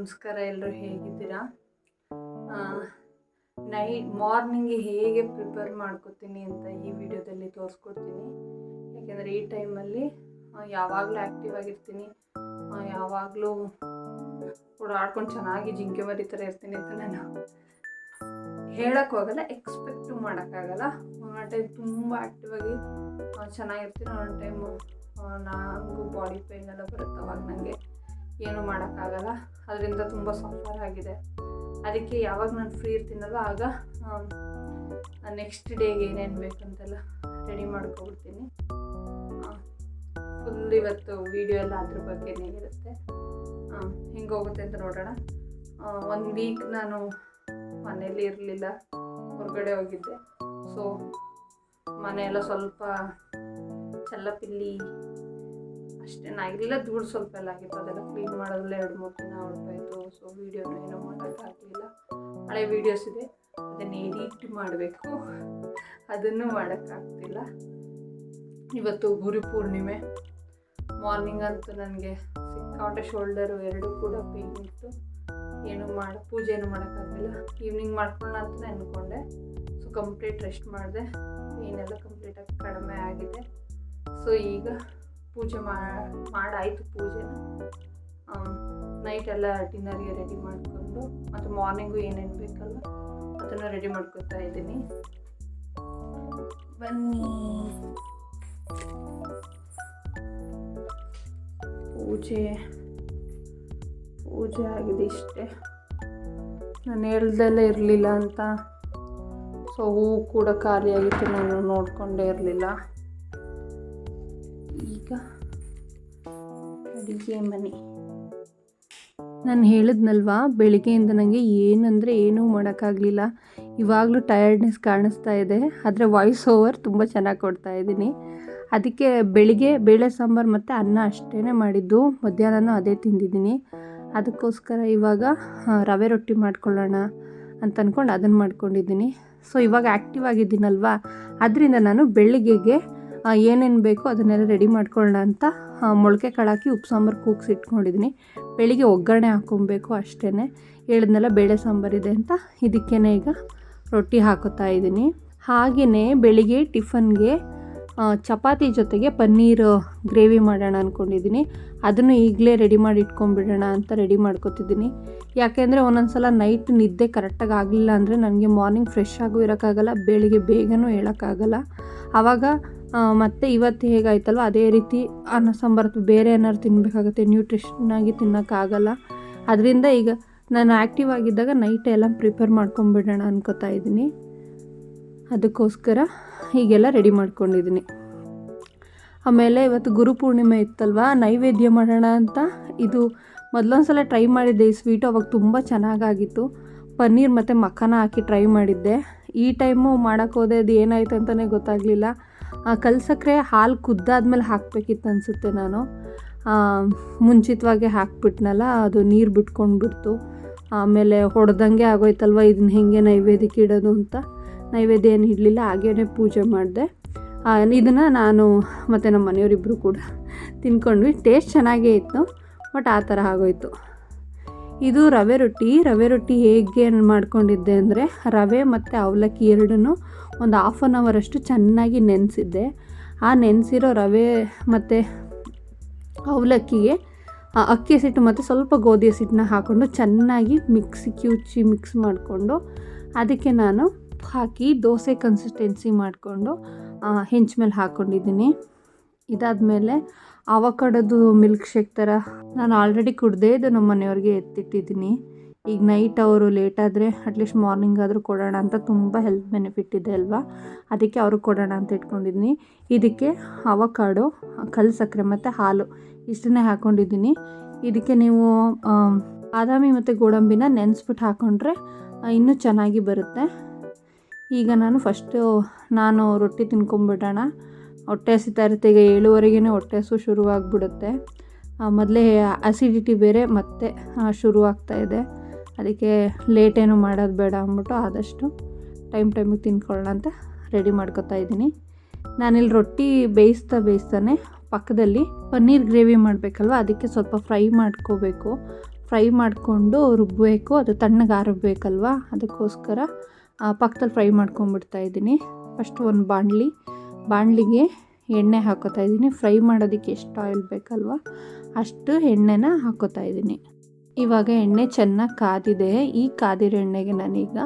ನಮಸ್ಕಾರ. ಎಲ್ಲರೂ ಹೇಗಿದ್ದೀರಾ? ಮಾರ್ನಿಂಗ್ಗೆ ಹೇಗೆ ಪ್ರಿಪೇರ್ ಮಾಡ್ಕೋತೀನಿ ಅಂತ ಈ ವಿಡಿಯೋದಲ್ಲಿ ತೋರಿಸ್ಕೊಡ್ತೀನಿ. ಯಾಕೆಂದರೆ ಈ ಟೈಮಲ್ಲಿ ಯಾವಾಗಲೂ ಆ್ಯಕ್ಟಿವ್ ಆಗಿರ್ತೀನಿ, ಯಾವಾಗಲೂ ಓಡಾಡ್ಕೊಂಡು ಚೆನ್ನಾಗಿ ಜಿಂಕೆ ಮರಿ ಥರ ಇರ್ತೀನಿ ಅಂತ ನಾನು ಹೇಳೋಕ್ಕೋಗಲ್ಲ, ಎಕ್ಸ್ಪೆಕ್ಟು ಮಾಡೋಕ್ಕಾಗಲ್ಲ. ಒಂದೊಂದು ಟೈಮ್ ತುಂಬ ಆ್ಯಕ್ಟಿವ್ ಆಗಿ ಚೆನ್ನಾಗಿರ್ತೀನಿ, ಒಂದೊಂದು ಟೈಮು ನನಗೂ ಬಾಡಿ ಪೇನ್ ಎಲ್ಲ ಬರುತ್ತೆ. ಅವಾಗ ನನಗೆ ಏನೂ ಮಾಡೋಕ್ಕಾಗಲ್ಲ. ಅದರಿಂದ ತುಂಬ ಸಫರ್ ಆಗಿದೆ. ಅದಕ್ಕೆ ಯಾವಾಗ ನಾನು ಫ್ರೀ ಇರ್ತೀನಲ್ಲ ಆಗ ನೆಕ್ಸ್ಟ್ ಡೇಗೆ ಏನೇನು ಬೇಕಂತೆಲ್ಲ ರೆಡಿ ಮಾಡ್ಕೊಬಿಡ್ತೀನಿ. ಫುಲ್ ಇವತ್ತು ವೀಡಿಯೋ ಎಲ್ಲ ಅದ್ರ ಬಗ್ಗೆನೇ ಇರುತ್ತೆ. ಹೆಂಗೆ ಹೋಗುತ್ತೆ ಅಂತ ನೋಡೋಣ. 1 ವೀಕ್ ನಾನು ಮನೇಲಿ ಇರಲಿಲ್ಲ, ಹೊರಗಡೆ ಹೋಗಿದ್ದೆ. ಸೊ ಮನೆಯೆಲ್ಲ ಸ್ವಲ್ಪ ಚಲ್ಲಪಿಲ್ಲಿ ಅಷ್ಟೇ ಆಗಿಲ್ಲ, ಧೂಳು ಸ್ವಲ್ಪ ಎಲ್ಲ ಆಗಿತ್ತು. ಅದೆಲ್ಲ ಕ್ಲೀನ್ ಮಾಡೋದ್ರಲ್ಲ 2-3 ದಿನ ಹೊರಟೋಯ್ತು. ಸೊ ವೀಡಿಯೋನ ಏನೂ ಮಾಡೋಕ್ಕಾಗಲಿಲ್ಲ. ಹಳೆ ವೀಡಿಯೋಸ್ ಇದೆ, ಅದನ್ನು ಎಡಿಟ್ ಮಾಡಬೇಕು, ಅದನ್ನು ಮಾಡೋಕ್ಕಾಗ್ತಿಲ್ಲ. ಇವತ್ತು ಗುರುಪೂರ್ಣಿಮೆ. ಮಾರ್ನಿಂಗ್ ಅಂತೂ ನನಗೆ ಸಿಕ್ಕಾಪಟ್ಟೆ ಶೋಲ್ಡರು 2 ಕೂಡ ಪೇನ್ ಇತ್ತು. ಪೂಜೆನೂ ಮಾಡೋಕ್ಕಾಗಲಿಲ್ಲ. ಈವ್ನಿಂಗ್ ಮಾಡ್ಕೊಳ್ಳೋಣ ಅಂತ ಅಂದ್ಕೊಂಡೆ. ಸೊ ಕಂಪ್ಲೀಟ್ ರೆಸ್ಟ್ ಮಾಡಿದೆ, ಪೇನೆಲ್ಲ ಕಂಪ್ಲೀಟಾಗಿ ಕಡಿಮೆ ಆಗಿದೆ. ಸೊ ಈಗ ಪೂಜೆ ಮಾಡಾಯಿತು. ಪೂಜೆನ ನೈಟೆಲ್ಲ ಡಿನ್ನರ್ಗೆ ರೆಡಿ ಮಾಡಿಕೊಂಡು ಮತ್ತು ಮಾರ್ನಿಂಗು ಏನೇನು ಬೇಕಲ್ಲ ಅದನ್ನು ರೆಡಿ ಮಾಡ್ಕೊತಾ ಇದ್ದೀನಿ. ಬನ್ನಿ, ಪೂಜೆ ಆಗಿದೆ ಇಷ್ಟೇ. ನಾನು ಹೇಳ್ದಲ್ಲೇ ಇರಲಿಲ್ಲ ಅಂತ. ಸೊ ಹೂವು ಕೂಡ ಖಾಲಿಯಾಗಿತ್ತು, ನಾನು ನೋಡಿಕೊಂಡೇ ಇರಲಿಲ್ಲ. ಈಗ ಅಡುಗೆ ಮನೆ. ನಾನು ಹೇಳಿದ್ನಲ್ವಾ, ಬೆಳಿಗ್ಗೆಯಿಂದ ನನಗೆ ಏನೂ ಮಾಡೋಕ್ಕಾಗಲಿಲ್ಲ. ಇವಾಗಲೂ ಟಯರ್ಡ್ನೆಸ್ ಕಾಣಿಸ್ತಾ ಇದೆ, ಆದರೆ ವಾಯ್ಸ್ ಓವರ್ ತುಂಬ ಚೆನ್ನಾಗಿ ಕೊಡ್ತಾ ಇದ್ದೀನಿ. ಅದಕ್ಕೆ ಬೆಳಿಗ್ಗೆ ಬೇಳೆ ಸಾಂಬಾರು ಮತ್ತು ಅನ್ನ ಅಷ್ಟೇ ಮಾಡಿದ್ದು. ಮಧ್ಯಾಹ್ನನೂ ಅದೇ ತಿಂದಿದ್ದೀನಿ. ಅದಕ್ಕೋಸ್ಕರ ಇವಾಗ ರವೆ ರೊಟ್ಟಿ ಮಾಡ್ಕೊಳ್ಳೋಣ ಅಂತ ಅಂದ್ಕೊಂಡು ಅದನ್ನು ಮಾಡ್ಕೊಂಡಿದ್ದೀನಿ. ಸೊ ಇವಾಗ ಆ್ಯಕ್ಟಿವ್ ಆಗಿದ್ದೀನಲ್ವಾ, ಅದರಿಂದ ನಾನು ಬೆಳಿಗ್ಗೆಗೆ ಏನೇನು ಬೇಕೋ ಅದನ್ನೆಲ್ಲ ರೆಡಿ ಮಾಡ್ಕೊಳ್ಳೋಣ ಅಂತ ಮೊಳಕೆ ಕಾಳು ಹಾಕಿ ಉಪ್ಪು ಸಾಂಬಾರು ಕೂಗಿಸಿ ಇಟ್ಕೊಂಡಿದ್ದೀನಿ. ಬೆಳಿಗ್ಗೆ ಒಗ್ಗರಣೆ ಹಾಕ್ಕೊಬೇಕು ಅಷ್ಟೇ. ಹೇಳಿದ್ನೆಲ್ಲ ಬೇಳೆ ಸಾಂಬಾರಿದೆ ಅಂತ ಇದಕ್ಕೇ ಈಗ ರೊಟ್ಟಿ ಹಾಕೋತಾ ಇದ್ದೀನಿ. ಹಾಗೆಯೇ ಬೆಳಿಗ್ಗೆ ಟಿಫನ್ಗೆ ಚಪಾತಿ ಜೊತೆಗೆ ಪನ್ನೀರ್ ಗ್ರೇವಿ ಮಾಡೋಣ ಅಂದ್ಕೊಂಡಿದ್ದೀನಿ. ಅದನ್ನು ಈಗಲೇ ರೆಡಿ ಮಾಡಿ ಇಟ್ಕೊಂಡ್ಬಿಡೋಣ ಅಂತ ರೆಡಿ ಮಾಡ್ಕೊತಿದ್ದೀನಿ. ಯಾಕೆಂದರೆ ಒಂದೊಂದು ಸಲ ನೈಟ್ ನಿದ್ದೆ ಕರೆಕ್ಟಾಗಿ ಆಗಲಿಲ್ಲ ಅಂದರೆ ನನಗೆ ಮಾರ್ನಿಂಗ್ ಫ್ರೆಶ್ ಆಗೂ ಇರೋಕ್ಕಾಗಲ್ಲ, ಬೆಳಿಗ್ಗೆ ಬೇಗನೂ ಹೇಳೋಕ್ಕಾಗಲ್ಲ. ಆವಾಗ ಮತ್ತು ಇವತ್ತು ಹೇಗಾಯ್ತಲ್ವ ಅದೇ ರೀತಿ ಅನ್ನ ಸಾಂಬಾರು ಬೇರೆ ಏನಾದ್ರು ತಿನ್ನಬೇಕಾಗುತ್ತೆ, ನ್ಯೂಟ್ರಿಷನ್ನಾಗಿ ತಿನ್ನೋಕ್ಕಾಗಲ್ಲ. ಅದರಿಂದ ಈಗ ನಾನು ಆ್ಯಕ್ಟಿವ್ ಆಗಿದ್ದಾಗ ನೈಟ್ ಎಲ್ಲ ಪ್ರಿಪೇರ್ ಮಾಡ್ಕೊಂಬಿಡೋಣ ಅನ್ಕೋತಾ ಇದ್ದೀನಿ. ಅದಕ್ಕೋಸ್ಕರ ಹೀಗೆಲ್ಲ ರೆಡಿ ಮಾಡ್ಕೊಂಡಿದ್ದೀನಿ. ಆಮೇಲೆ ಇವತ್ತು ಗುರುಪೂರ್ಣಿಮೆ ಇತ್ತಲ್ವ, ನೈವೇದ್ಯ ಮಾಡೋಣ ಅಂತ ಇದು ಮೊದಲೊಂದು ಸಲ ಟ್ರೈ ಮಾಡಿದ್ದೆ ಈ ಸ್ವೀಟು. ಅವಾಗ ತುಂಬ ಚೆನ್ನಾಗಾಗಿತ್ತು. ಪನ್ನೀರ್ ಮತ್ತು ಮಖಾನ ಹಾಕಿ ಟ್ರೈ ಮಾಡಿದ್ದೆ. ಈ ಟೈಮು ಮಾಡೋಕ್ಕೆ ಹೋದೆ, ಅದು ಏನಾಯಿತು ಅಂತಲೇ ಗೊತ್ತಾಗಲಿಲ್ಲ. ಕಲ್ಸಕ್ಕರೆ ಹಾಲು ಕುದ್ದಾದ್ಮೇಲೆ ಹಾಕಬೇಕಿತ್ತು ಅನಿಸುತ್ತೆ. ನಾನು ಮುಂಚಿತವಾಗಿ ಹಾಕ್ಬಿಟ್ನಲ್ಲ, ಅದು ನೀರು ಬಿಟ್ಕೊಂಡ್ಬಿಡ್ತು. ಆಮೇಲೆ ಹೊಡೆದಂಗೆ ಆಗೋಯ್ತಲ್ವ, ಇದನ್ನ ಹೇಗೆ ನೈವೇದ್ಯಕ್ಕೆ ಇಡೋದು ಅಂತ ನೈವೇದ್ಯ ಏನು ಇಡಲಿಲ್ಲ, ಹಾಗೇ ಪೂಜೆ ಮಾಡಿದೆ. ಇದನ್ನು ನಾನು ಮತ್ತು ನಮ್ಮ ಮನೆಯವರಿಬ್ಬರು ಕೂಡ ತಿನ್ಕೊಂಡ್ವಿ. ಟೇಸ್ಟ್ ಚೆನ್ನಾಗೇ ಇತ್ತು, ಬಟ್ ಆ ಥರ ಆಗೋಯ್ತು. ಇದು ರವೆ ರೊಟ್ಟಿ ಹೇಗೆ ಮಾಡ್ಕೊಂಡಿದ್ದೆ ಅಂದರೆ, ರವೆ ಮತ್ತು ಅವಲಕ್ಕಿ ಎರಡನ್ನೂ ಒಂದು 1/2 ಅವರ್ ಅಷ್ಟು ಚೆನ್ನಾಗಿ ನೆನೆಸಿದ್ದೆ. ಆ ನೆನೆಸಿರೋ ರವೆ ಮತ್ತು ಅವಲಕ್ಕಿಗೆ ಅಕ್ಕಿ ಹಸಿಟ್ಟು ಮತ್ತು ಸ್ವಲ್ಪ ಗೋಧಿ ಹಸಿಟ್ಟನ್ನ ಹಾಕ್ಕೊಂಡು ಚೆನ್ನಾಗಿ ಮಿಕ್ಸ್ ಮಾಡಿಕೊಂಡು ಅದಕ್ಕೆ ನಾನು ಹಾಕಿ ದೋಸೆ ಕನ್ಸಿಸ್ಟೆನ್ಸಿ ಮಾಡಿಕೊಂಡು ಹೆಂಚ ಮೇಲೆ ಹಾಕ್ಕೊಂಡಿದ್ದೀನಿ. ಇದಾದಮೇಲೆ ಅವಕಾಡೋದು ಮಿಲ್ಕ್ ಶೇಕ್ ಥರ ನಾನು ಆಲ್ರೆಡಿ ಕುಡ್ದೆ, ಇದು ನಮ್ಮ ಮನೆಯವ್ರಿಗೆ ಎತ್ತಿಟ್ಟಿದ್ದೀನಿ. ಈಗ ನೈಟ್ ಅವರು ಲೇಟಾದರೆ ಅಟ್ಲೀಸ್ಟ್ ಮಾರ್ನಿಂಗ್ ಆದರೂ ಕೊಡೋಣ ಅಂತ, ತುಂಬ ಹೆಲ್ತ್ ಬೆನಿಫಿಟ್ ಇದೆ ಅಲ್ವಾ, ಅದಕ್ಕೆ ಅವ್ರಿಗೆ ಕೊಡೋಣ ಅಂತ ಇಟ್ಕೊಂಡಿದ್ದೀನಿ. ಇದಕ್ಕೆ ಅವಕಾಡೋ, ಕಲ್ಲು ಸಕ್ಕರೆ ಮತ್ತು ಹಾಲು ಇಷ್ಟನ್ನೇ ಹಾಕ್ಕೊಂಡಿದ್ದೀನಿ. ಇದಕ್ಕೆ ನೀವು ಬಾದಾಮಿ ಮತ್ತು ಗೋಡಂಬಿನ ನೆನೆಸ್ಬಿಟ್ಟು ಹಾಕ್ಕೊಂಡ್ರೆ ಇನ್ನೂ ಚೆನ್ನಾಗಿ ಬರುತ್ತೆ. ಈಗ ನಾನು ರೊಟ್ಟಿ ತಿನ್ಕೊಂಬಿಡೋಣ. ಹೊಟ್ಟೆ ಹಸಿತಾ ಇರುತ್ತೆ. ಈಗ 7:30ಗೆ ಹೊಟ್ಟೆ ಹಸು ಶುರುವಾಗ್ಬಿಡುತ್ತೆ. ಮೊದಲೇ ಅಸಿಡಿಟಿ ಬೇರೆ ಮತ್ತೆ ಶುರುವಾಗ್ತಾಯಿದೆ. ಅದಕ್ಕೆ ಲೇಟೇನು ಮಾಡೋದು ಬೇಡ ಅಂದ್ಬಿಟ್ಟು ಆದಷ್ಟು ಟೈಮಿಗೆ ತಿನ್ಕೊಳ್ಳೋಣ ಅಂತ ರೆಡಿ ಮಾಡ್ಕೊತಾ ಇದ್ದೀನಿ. ನಾನಿಲ್ಲಿ ರೊಟ್ಟಿ ಬೇಯಿಸ್ತಾನೆ ಪಕ್ಕದಲ್ಲಿ ಪನ್ನೀರ್ ಗ್ರೇವಿ ಮಾಡಬೇಕಲ್ವ, ಅದಕ್ಕೆ ಸ್ವಲ್ಪ ಫ್ರೈ ಮಾಡ್ಕೋಬೇಕು. ಫ್ರೈ ಮಾಡಿಕೊಂಡು ರುಬ್ಬಬೇಕು. ಅದು ತಣ್ಣಗೆ ಆರಬೇಕಲ್ವ, ಅದಕ್ಕೋಸ್ಕರ ಪಕ್ಕದಲ್ಲಿ ಫ್ರೈ ಮಾಡ್ಕೊಂಡ್ಬಿಡ್ತಾ ಇದ್ದೀನಿ. ಫಸ್ಟ್ ಒಂದು ಬಾಣಲಿಗೆ ಎಣ್ಣೆ ಹಾಕೋತಾ ಇದ್ದೀನಿ. ಫ್ರೈ ಮಾಡೋದಕ್ಕೆ ಎಷ್ಟು ಆಯಿಲ್ ಬೇಕಲ್ವ ಅಷ್ಟು ಎಣ್ಣೆನ ಹಾಕೋತಾ ಇದ್ದೀನಿ. ಇವಾಗ ಎಣ್ಣೆ ಚೆನ್ನಾಗಿ ಕಾದಿದೆ. ಈ ಕಾದಿರೋ ಎಣ್ಣೆಗೆ ನಾನೀಗ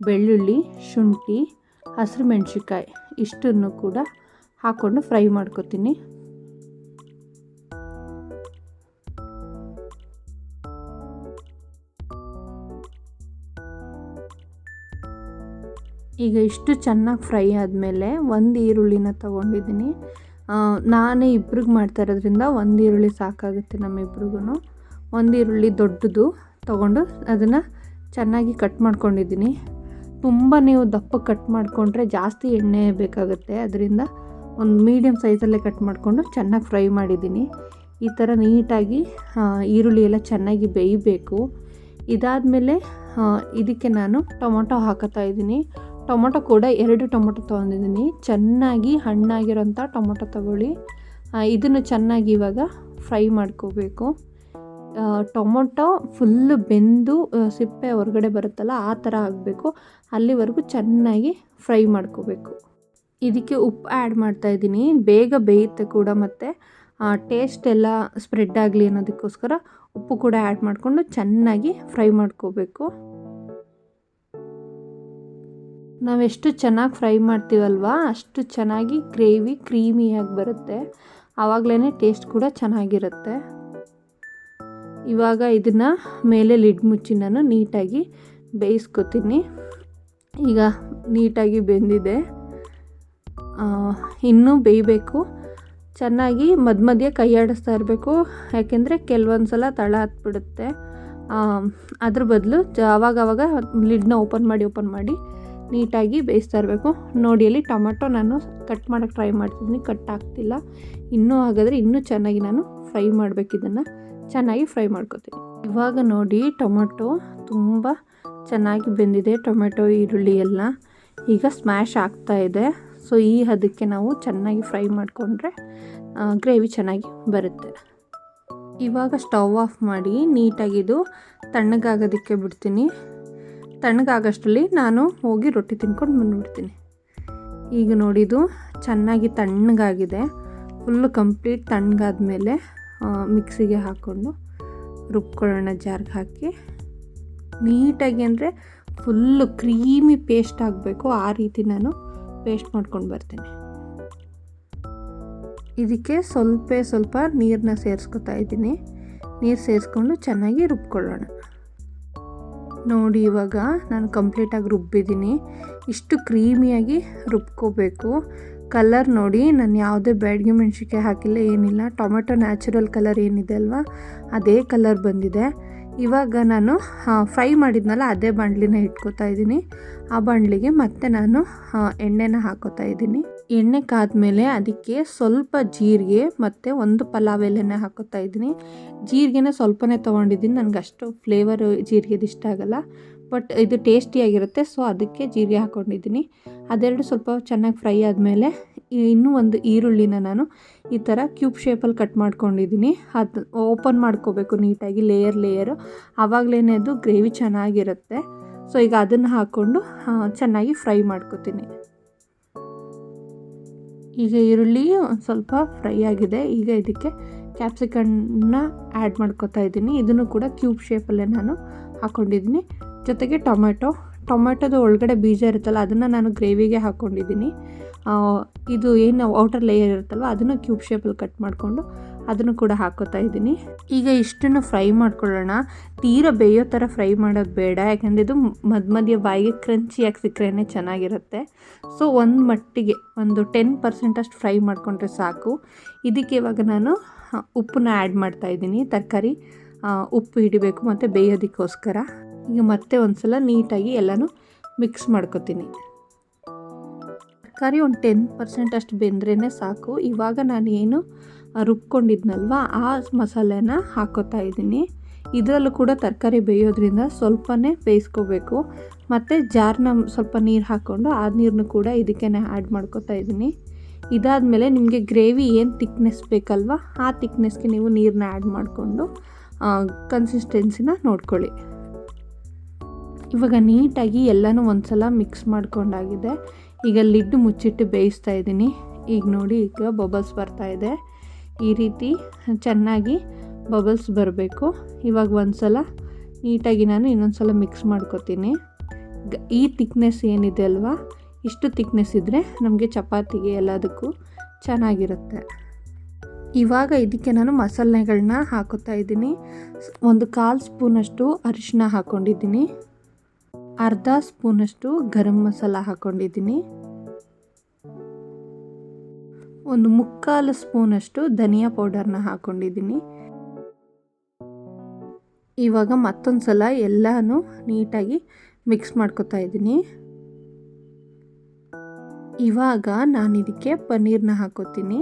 ಬೆಳ್ಳುಳ್ಳಿ, ಶುಂಠಿ, ಹಸಿರು ಮೆಣಸಿನ್ಕಾಯಿ ಇಷ್ಟನ್ನು ಕೂಡ ಹಾಕ್ಕೊಂಡು ಫ್ರೈ ಮಾಡ್ಕೊತೀನಿ. ಈಗ ಇಷ್ಟು ಚೆನ್ನಾಗಿ ಫ್ರೈ ಆದಮೇಲೆ ಒಂದು ಈರುಳ್ಳಿನ ತೊಗೊಂಡಿದ್ದೀನಿ. ನಾನೇ ಇಬ್ರಿಗೆ ಮಾಡ್ತಾ ಇರೋದ್ರಿಂದ ಒಂದು ಈರುಳ್ಳಿ ಸಾಕಾಗುತ್ತೆ ನಮ್ಮಿಬ್ರಿಗೂ. ಒಂದು ಈರುಳ್ಳಿ ದೊಡ್ಡದು ತೊಗೊಂಡು ಅದನ್ನು ಚೆನ್ನಾಗಿ ಕಟ್ ಮಾಡ್ಕೊಂಡಿದ್ದೀನಿ. ತುಂಬ ನೀವು ದಪ್ಪ ಕಟ್ ಮಾಡಿಕೊಂಡ್ರೆ ಜಾಸ್ತಿ ಎಣ್ಣೆ ಬೇಕಾಗುತ್ತೆ. ಅದರಿಂದ ಒಂದು ಮೀಡಿಯಮ್ ಸೈಜಲ್ಲೇ ಕಟ್ ಮಾಡಿಕೊಂಡು ಚೆನ್ನಾಗಿ ಫ್ರೈ ಮಾಡಿದ್ದೀನಿ. ಈ ಥರ ನೀಟಾಗಿ ಈರುಳ್ಳಿ ಎಲ್ಲ ಚೆನ್ನಾಗಿ ಬೇಯಬೇಕು. ಇದಾದಮೇಲೆ ಇದಕ್ಕೆ ನಾನು ಟೊಮೊಟೊ ಹಾಕೋತಾ ಇದ್ದೀನಿ. ಟೊಮೊಟೊ ಕೂಡ 2 ಟೊಮೊಟೊ ತೊಗೊಂಡಿದ್ದೀನಿ. ಚೆನ್ನಾಗಿ ಹಣ್ಣಾಗಿರೋಂಥ ಟೊಮೊಟೊ ತಗೊಳ್ಳಿ. ಇದನ್ನು ಚೆನ್ನಾಗಿ ಇವಾಗ ಫ್ರೈ ಮಾಡ್ಕೋಬೇಕು. ಟೊಮೊಟೊ ಫುಲ್ಲು ಬೆಂದು ಸಿಪ್ಪೆ ಹೊರಗಡೆ ಬರುತ್ತಲ್ಲ ಆ ಥರ ಆಗಬೇಕು. ಅಲ್ಲಿವರೆಗೂ ಚೆನ್ನಾಗಿ ಫ್ರೈ ಮಾಡ್ಕೋಬೇಕು. ಇದಕ್ಕೆ ಉಪ್ಪು ಆ್ಯಡ್ ಮಾಡ್ತಾಯಿದ್ದೀನಿ. ಬೇಗ ಬೇಯುತ್ತೆ ಕೂಡ, ಮತ್ತು ಟೇಸ್ಟ್ ಎಲ್ಲ ಸ್ಪ್ರೆಡ್ ಆಗಲಿ ಅನ್ನೋದಕ್ಕೋಸ್ಕರ ಉಪ್ಪು ಕೂಡ ಆ್ಯಡ್ ಮಾಡಿಕೊಂಡು ಚೆನ್ನಾಗಿ ಫ್ರೈ ಮಾಡ್ಕೋಬೇಕು. ನಾವೆಷ್ಟು ಚೆನ್ನಾಗಿ ಫ್ರೈ ಮಾಡ್ತೀವಲ್ವ ಅಷ್ಟು ಚೆನ್ನಾಗಿ ಗ್ರೇವಿ ಕ್ರೀಮಿಯಾಗಿ ಬರುತ್ತೆ. ಆವಾಗಲೇ ಟೇಸ್ಟ್ ಕೂಡ ಚೆನ್ನಾಗಿರುತ್ತೆ. ಇವಾಗ ಇದನ್ನು ಮೇಲೆ ಲಿಡ್ ಮುಚ್ಚಿ ನಾನು ನೀಟಾಗಿ ಬೇಯಿಸ್ಕೊತೀನಿ. ಈಗ ನೀಟಾಗಿ ಬೆಂದಿದೆ. ಇನ್ನೂ ಬೇಯಬೇಕು. ಚೆನ್ನಾಗಿ ಮಧ್ಯೆ ಕೈ ಆಡಿಸ್ತಾ ಇರಬೇಕು, ಯಾಕೆಂದರೆ ಕೆಲವೊಂದು ಸಲ ತಳ ಹತ್ಬಿಡುತ್ತೆ. ಅದ್ರ ಬದಲು ಆವಾಗವಾಗ ಲಿಡ್ನ ಓಪನ್ ಮಾಡಿ ನೀಟಾಗಿ ಬೇಯಿಸ್ತಾ ಇರಬೇಕು. ನೋಡಿ, ಅಲ್ಲಿ ಟೊಮೆಟೊ ನಾನು ಕಟ್ ಮಾಡೋಕ್ಕೆ ಟ್ರೈ ಮಾಡ್ತಿದ್ದೀನಿ, ಕಟ್ ಆಗ್ತಿಲ್ಲ. ಇನ್ನೂ ಹಾಗಾದರೆ ಇನ್ನೂ ಚೆನ್ನಾಗಿ ನಾನು ಫ್ರೈ ಮಾಡಬೇಕು. ಇದನ್ನು ಚೆನ್ನಾಗಿ ಫ್ರೈ ಮಾಡ್ಕೊತೀನಿ. ಇವಾಗ ನೋಡಿ, ಟೊಮೆಟೊ ತುಂಬ ಚೆನ್ನಾಗಿ ಬೆಂದಿದೆ. ಟೊಮೆಟೊ, ಈರುಳ್ಳಿ ಎಲ್ಲ ಈಗ ಸ್ಮ್ಯಾಶ್ ಆಗ್ತಾಯಿದೆ. ಸೊ ಈ ಹದಕ್ಕೆ ನಾವು ಚೆನ್ನಾಗಿ ಫ್ರೈ ಮಾಡಿಕೊಂಡ್ರೆ ಗ್ರೇವಿ ಚೆನ್ನಾಗಿ ಬರುತ್ತೆ. ಇವಾಗ ಸ್ಟವ್ ಆಫ್ ಮಾಡಿ ನೀಟಾಗಿದು ತಣ್ಣಗಾಗೋದಕ್ಕೆ ಬಿಡ್ತೀನಿ. ತಣ್ಣಗಾಗೋಷ್ಟರಲ್ಲಿ ನಾನು ಹೋಗಿ ರೊಟ್ಟಿ ತಿನ್ಕೊಂಡು ಬಂದುಬಿಡ್ತೀನಿ. ಈಗ ನೋಡಿದು ಚೆನ್ನಾಗಿ ತಣ್ಣಗಾಗಿದೆ. ಫುಲ್ಲು ಕಂಪ್ಲೀಟ್ ತಣ್ಣಗಾದ್ಮೇಲೆ ಮಿಕ್ಸಿಗೆ ಹಾಕ್ಕೊಂಡು ರುಬ್ಕೊಳ್ಳೋಣ. ಜಾರ್ಗೆ ಹಾಕಿ ನೀಟಾಗಿ, ಅಂದರೆ ಫುಲ್ಲು ಕ್ರೀಮಿ ಪೇಸ್ಟ್ ಆಗಬೇಕು, ಆ ರೀತಿ ನಾನು ಪೇಸ್ಟ್ ಮಾಡ್ಕೊಂಡು ಬರ್ತೀನಿ. ಇದಕ್ಕೆ ಸ್ವಲ್ಪ ನೀರನ್ನ ಸೇರಿಸ್ಕೊತಾ ಇದ್ದೀನಿ. ನೀರು ಸೇರಿಸ್ಕೊಂಡು ಚೆನ್ನಾಗಿ ರುಬ್ಕೊಳ್ಳೋಣ. ನೋಡಿ, ಇವಾಗ ನಾನು ಕಂಪ್ಲೀಟಾಗಿ ರುಬ್ಬಿದ್ದೀನಿ. ಇಷ್ಟು ಕ್ರೀಮಿಯಾಗಿ ರುಬ್ಕೋಬೇಕು. ಕಲರ್ ನೋಡಿ, ನಾನು ಯಾವುದೇ ಬ್ಯಾಡಗಿ ಮೆಣಸಿನ್ಕಾಯಿ ಹಾಕಿಲ್ಲ, ಏನಿಲ್ಲ. ಟೊಮೆಟೊ ನ್ಯಾಚುರಲ್ ಕಲರ್ ಏನಿದೆ ಅಲ್ವಾ, ಅದೇ ಕಲರ್ ಬಂದಿದೆ. ಇವಾಗ ನಾನು ಫ್ರೈ ಮಾಡಿದ್ನಲ್ಲ ಅದೇ ಬಾಣಲಿನ ಇಟ್ಕೋತಾ ಇದ್ದೀನಿ. ಆ ಬಾಣಲಿಗೆ ಮತ್ತೆ ನಾನು ಎಣ್ಣೆನ ಹಾಕೋತಾ ಇದ್ದೀನಿ. ಎಣ್ಣೆ ಕಾದ್ಮೇಲೆ ಅದಕ್ಕೆ ಸ್ವಲ್ಪ ಜೀರಿಗೆ ಮತ್ತು ಒಂದು ಪಲಾವ್ ಎಲೆನ ಹಾಕೋತಾ ಇದ್ದೀನಿ. ಜೀರಿಗೆನ ಸ್ವಲ್ಪನೇ ತೊಗೊಂಡಿದ್ದೀನಿ, ನನಗೆ ಅಷ್ಟು ಫ್ಲೇವರ್ ಜೀರಿಗೆದು ಇಷ್ಟ ಆಗಲ್ಲ, ಬಟ್ ಇದು ಟೇಸ್ಟಿಯಾಗಿರುತ್ತೆ. ಸೊ ಅದಕ್ಕೆ ಜೀರಿಗೆ ಹಾಕ್ಕೊಂಡಿದ್ದೀನಿ. ಅದೆರಡು ಸ್ವಲ್ಪ ಚೆನ್ನಾಗಿ ಫ್ರೈ ಆದಮೇಲೆ ಇನ್ನೂ ಒಂದು ಈರುಳ್ಳಿನ ನಾನು ಈ ಥರ ಕ್ಯೂಬ್ ಶೇಪಲ್ಲಿ ಕಟ್ ಮಾಡ್ಕೊಂಡಿದ್ದೀನಿ. ಅದು ಓಪನ್ ಮಾಡ್ಕೋಬೇಕು ನೀಟಾಗಿ, ಲೇಯರು. ಆವಾಗಲೇ ಅದು ಗ್ರೇವಿ ಚೆನ್ನಾಗಿರುತ್ತೆ. ಸೊ ಈಗ ಅದನ್ನು ಹಾಕ್ಕೊಂಡು ಚೆನ್ನಾಗಿ ಫ್ರೈ ಮಾಡ್ಕೋತೀನಿ. ಈಗ ಈರುಳ್ಳಿ ಒಂದು ಸ್ವಲ್ಪ ಫ್ರೈ ಆಗಿದೆ. ಈಗ ಇದಕ್ಕೆ ಕ್ಯಾಪ್ಸಿಕನ್ನ ಆ್ಯಡ್ ಮಾಡ್ಕೋತಾ ಇದ್ದೀನಿ. ಇದನ್ನು ಕೂಡ ಕ್ಯೂಬ್ ಶೇಪಲ್ಲೇ ನಾನು ಹಾಕ್ಕೊಂಡಿದ್ದೀನಿ. ಜೊತೆಗೆ ಟೊಮೆಟೊದ ಒಳಗಡೆ ಬೀಜ ಇರುತ್ತಲ್ಲ, ಅದನ್ನು ನಾನು ಗ್ರೇವಿಗೆ ಹಾಕ್ಕೊಂಡಿದ್ದೀನಿ. ಇದು ಏನು ಔಟರ್ ಲೇಯರ್ ಇರುತ್ತಲ್ವ, ಅದನ್ನು ಕ್ಯೂಬ್ ಶೇಪಲ್ಲಿ ಕಟ್ ಮಾಡಿಕೊಂಡು ಅದನ್ನು ಕೂಡ ಹಾಕೋತಾ ಇದ್ದೀನಿ. ಈಗ ಇಷ್ಟನ್ನು ಫ್ರೈ ಮಾಡ್ಕೊಳ್ಳೋಣ. ತೀರಾ ಬೇಯೋ ಥರ ಫ್ರೈ ಮಾಡೋದು ಬೇಡ, ಯಾಕಂದರೆ ಇದು ಮಧ್ಯ ಬಾಯಿಗೆ ಕ್ರಂಚಿಯಾಗಿ ಸಿಕ್ಕರೆ ಚೆನ್ನಾಗಿರುತ್ತೆ. ಸೊ ಒಂದು ಮಟ್ಟಿಗೆ ಒಂದು 10% ಅಷ್ಟು ಫ್ರೈ ಮಾಡಿಕೊಂಡ್ರೆ ಸಾಕು. ಇದಕ್ಕೆ ಇವಾಗ ನಾನು ಉಪ್ಪನ್ನ ಆ್ಯಡ್ ಮಾಡ್ತಾಯಿದ್ದೀನಿ. ತರಕಾರಿ ಉಪ್ಪು ಹಿಡಿಬೇಕು ಮತ್ತು ಬೇಯೋದಕ್ಕೋಸ್ಕರ. ಈಗ ಮತ್ತೆ ಒಂದು ಸಲ ನೀಟಾಗಿ ಎಲ್ಲನೂ ಮಿಕ್ಸ್ ಮಾಡ್ಕೊತೀನಿ. ತರಕಾರಿ ಒಂದು 10% ಅಷ್ಟು ಬೆಂದ್ರೇ ಸಾಕು. ಇವಾಗ ನಾನು ಏನು ರುಬ್ಕೊಂಡಿದ್ನಲ್ವ ಆ ಮಸಾಲೆನ ಹಾಕೋತಾ ಇದ್ದೀನಿ. ಇದರಲ್ಲೂ ಕೂಡ ತರಕಾರಿ ಬೇಯೋದ್ರಿಂದ ಸ್ವಲ್ಪನೇ ಬೇಯಿಸ್ಕೋಬೇಕು. ಮತ್ತು ಜಾರ್ನ ಸ್ವಲ್ಪ ನೀರು ಹಾಕ್ಕೊಂಡು ಆ ನೀರನ್ನು ಕೂಡ ಇದಕ್ಕೆ ಆ್ಯಡ್ ಮಾಡ್ಕೋತಾ ಇದ್ದೀನಿ. ಇದಾದಮೇಲೆ ನಿಮಗೆ ಗ್ರೇವಿ ಏನು ತಿಕ್ನೆಸ್ ಬೇಕಲ್ವ, ಆ ತಿಕ್ನೆಸ್ಗೆ ನೀವು ನೀರನ್ನ ಆ್ಯಡ್ ಮಾಡಿಕೊಂಡು ಕನ್ಸಿಸ್ಟೆನ್ಸಿನ ನೋಡ್ಕೊಳ್ಳಿ. ಇವಾಗ ನೀಟಾಗಿ ಎಲ್ಲನೂ ಒಂದ್ಸಲ ಮಿಕ್ಸ್ ಮಾಡ್ಕೊಂಡಾಗಿದೆ. ಈಗ ಲಿಡ್ ಮುಚ್ಚಿಟ್ಟು ಬೇಯಿಸ್ತಾ ಇದ್ದೀನಿ. ಈಗ ನೋಡಿ, ಈಗ ಬಬಲ್ಸ್ ಬರ್ತಾಯಿದೆ. ಈ ರೀತಿ ಚೆನ್ನಾಗಿ ಬಬಲ್ಸ್ ಬರಬೇಕು. ಇವಾಗ ಒಂದ್ಸಲ ನೀಟಾಗಿ ನಾನು ಇನ್ನೊಂದು ಮಿಕ್ಸ್ ಮಾಡ್ಕೊತೀನಿ. ಈ ತಿಕ್ನೆಸ್ ಏನಿದೆ ಅಲ್ವಾ, ಇಷ್ಟು ತಿಕ್ನೆಸ್ ಇದ್ದರೆ ನಮಗೆ ಚಪಾತಿಗೆ ಎಲ್ಲದಕ್ಕೂ ಚೆನ್ನಾಗಿರುತ್ತೆ. ಇವಾಗ ಇದಕ್ಕೆ ನಾನು ಮಸಾಲೆಗಳನ್ನ ಹಾಕೋತಾ ಇದ್ದೀನಿ. 1/4 ಸ್ಪೂನಷ್ಟು ಅರಿಶಿನ ಹಾಕ್ಕೊಂಡಿದ್ದೀನಿ, ಅರ್ಧ ಸ್ಪೂನಷ್ಟು ಗರಂ ಮಸಾಲ ಹಾಕ್ಕೊಂಡಿದ್ದೀನಿ, 1/4 ಸ್ಪೂನಷ್ಟು ಧನಿಯಾ ಪೌಡರ್ನ ಹಾಕ್ಕೊಂಡಿದ್ದೀನಿ. ಇವಾಗ ಮತ್ತೊಂದು ಸಲ ಎಲ್ಲನೂ ನೀಟಾಗಿ ಮಿಕ್ಸ್ ಮಾಡ್ಕೊತಾ ಇದ್ದೀನಿ. ಇವಾಗ ನಾನು ಇದಕ್ಕೆ ಪನ್ನೀರನ್ನ ಹಾಕೋತೀನಿ.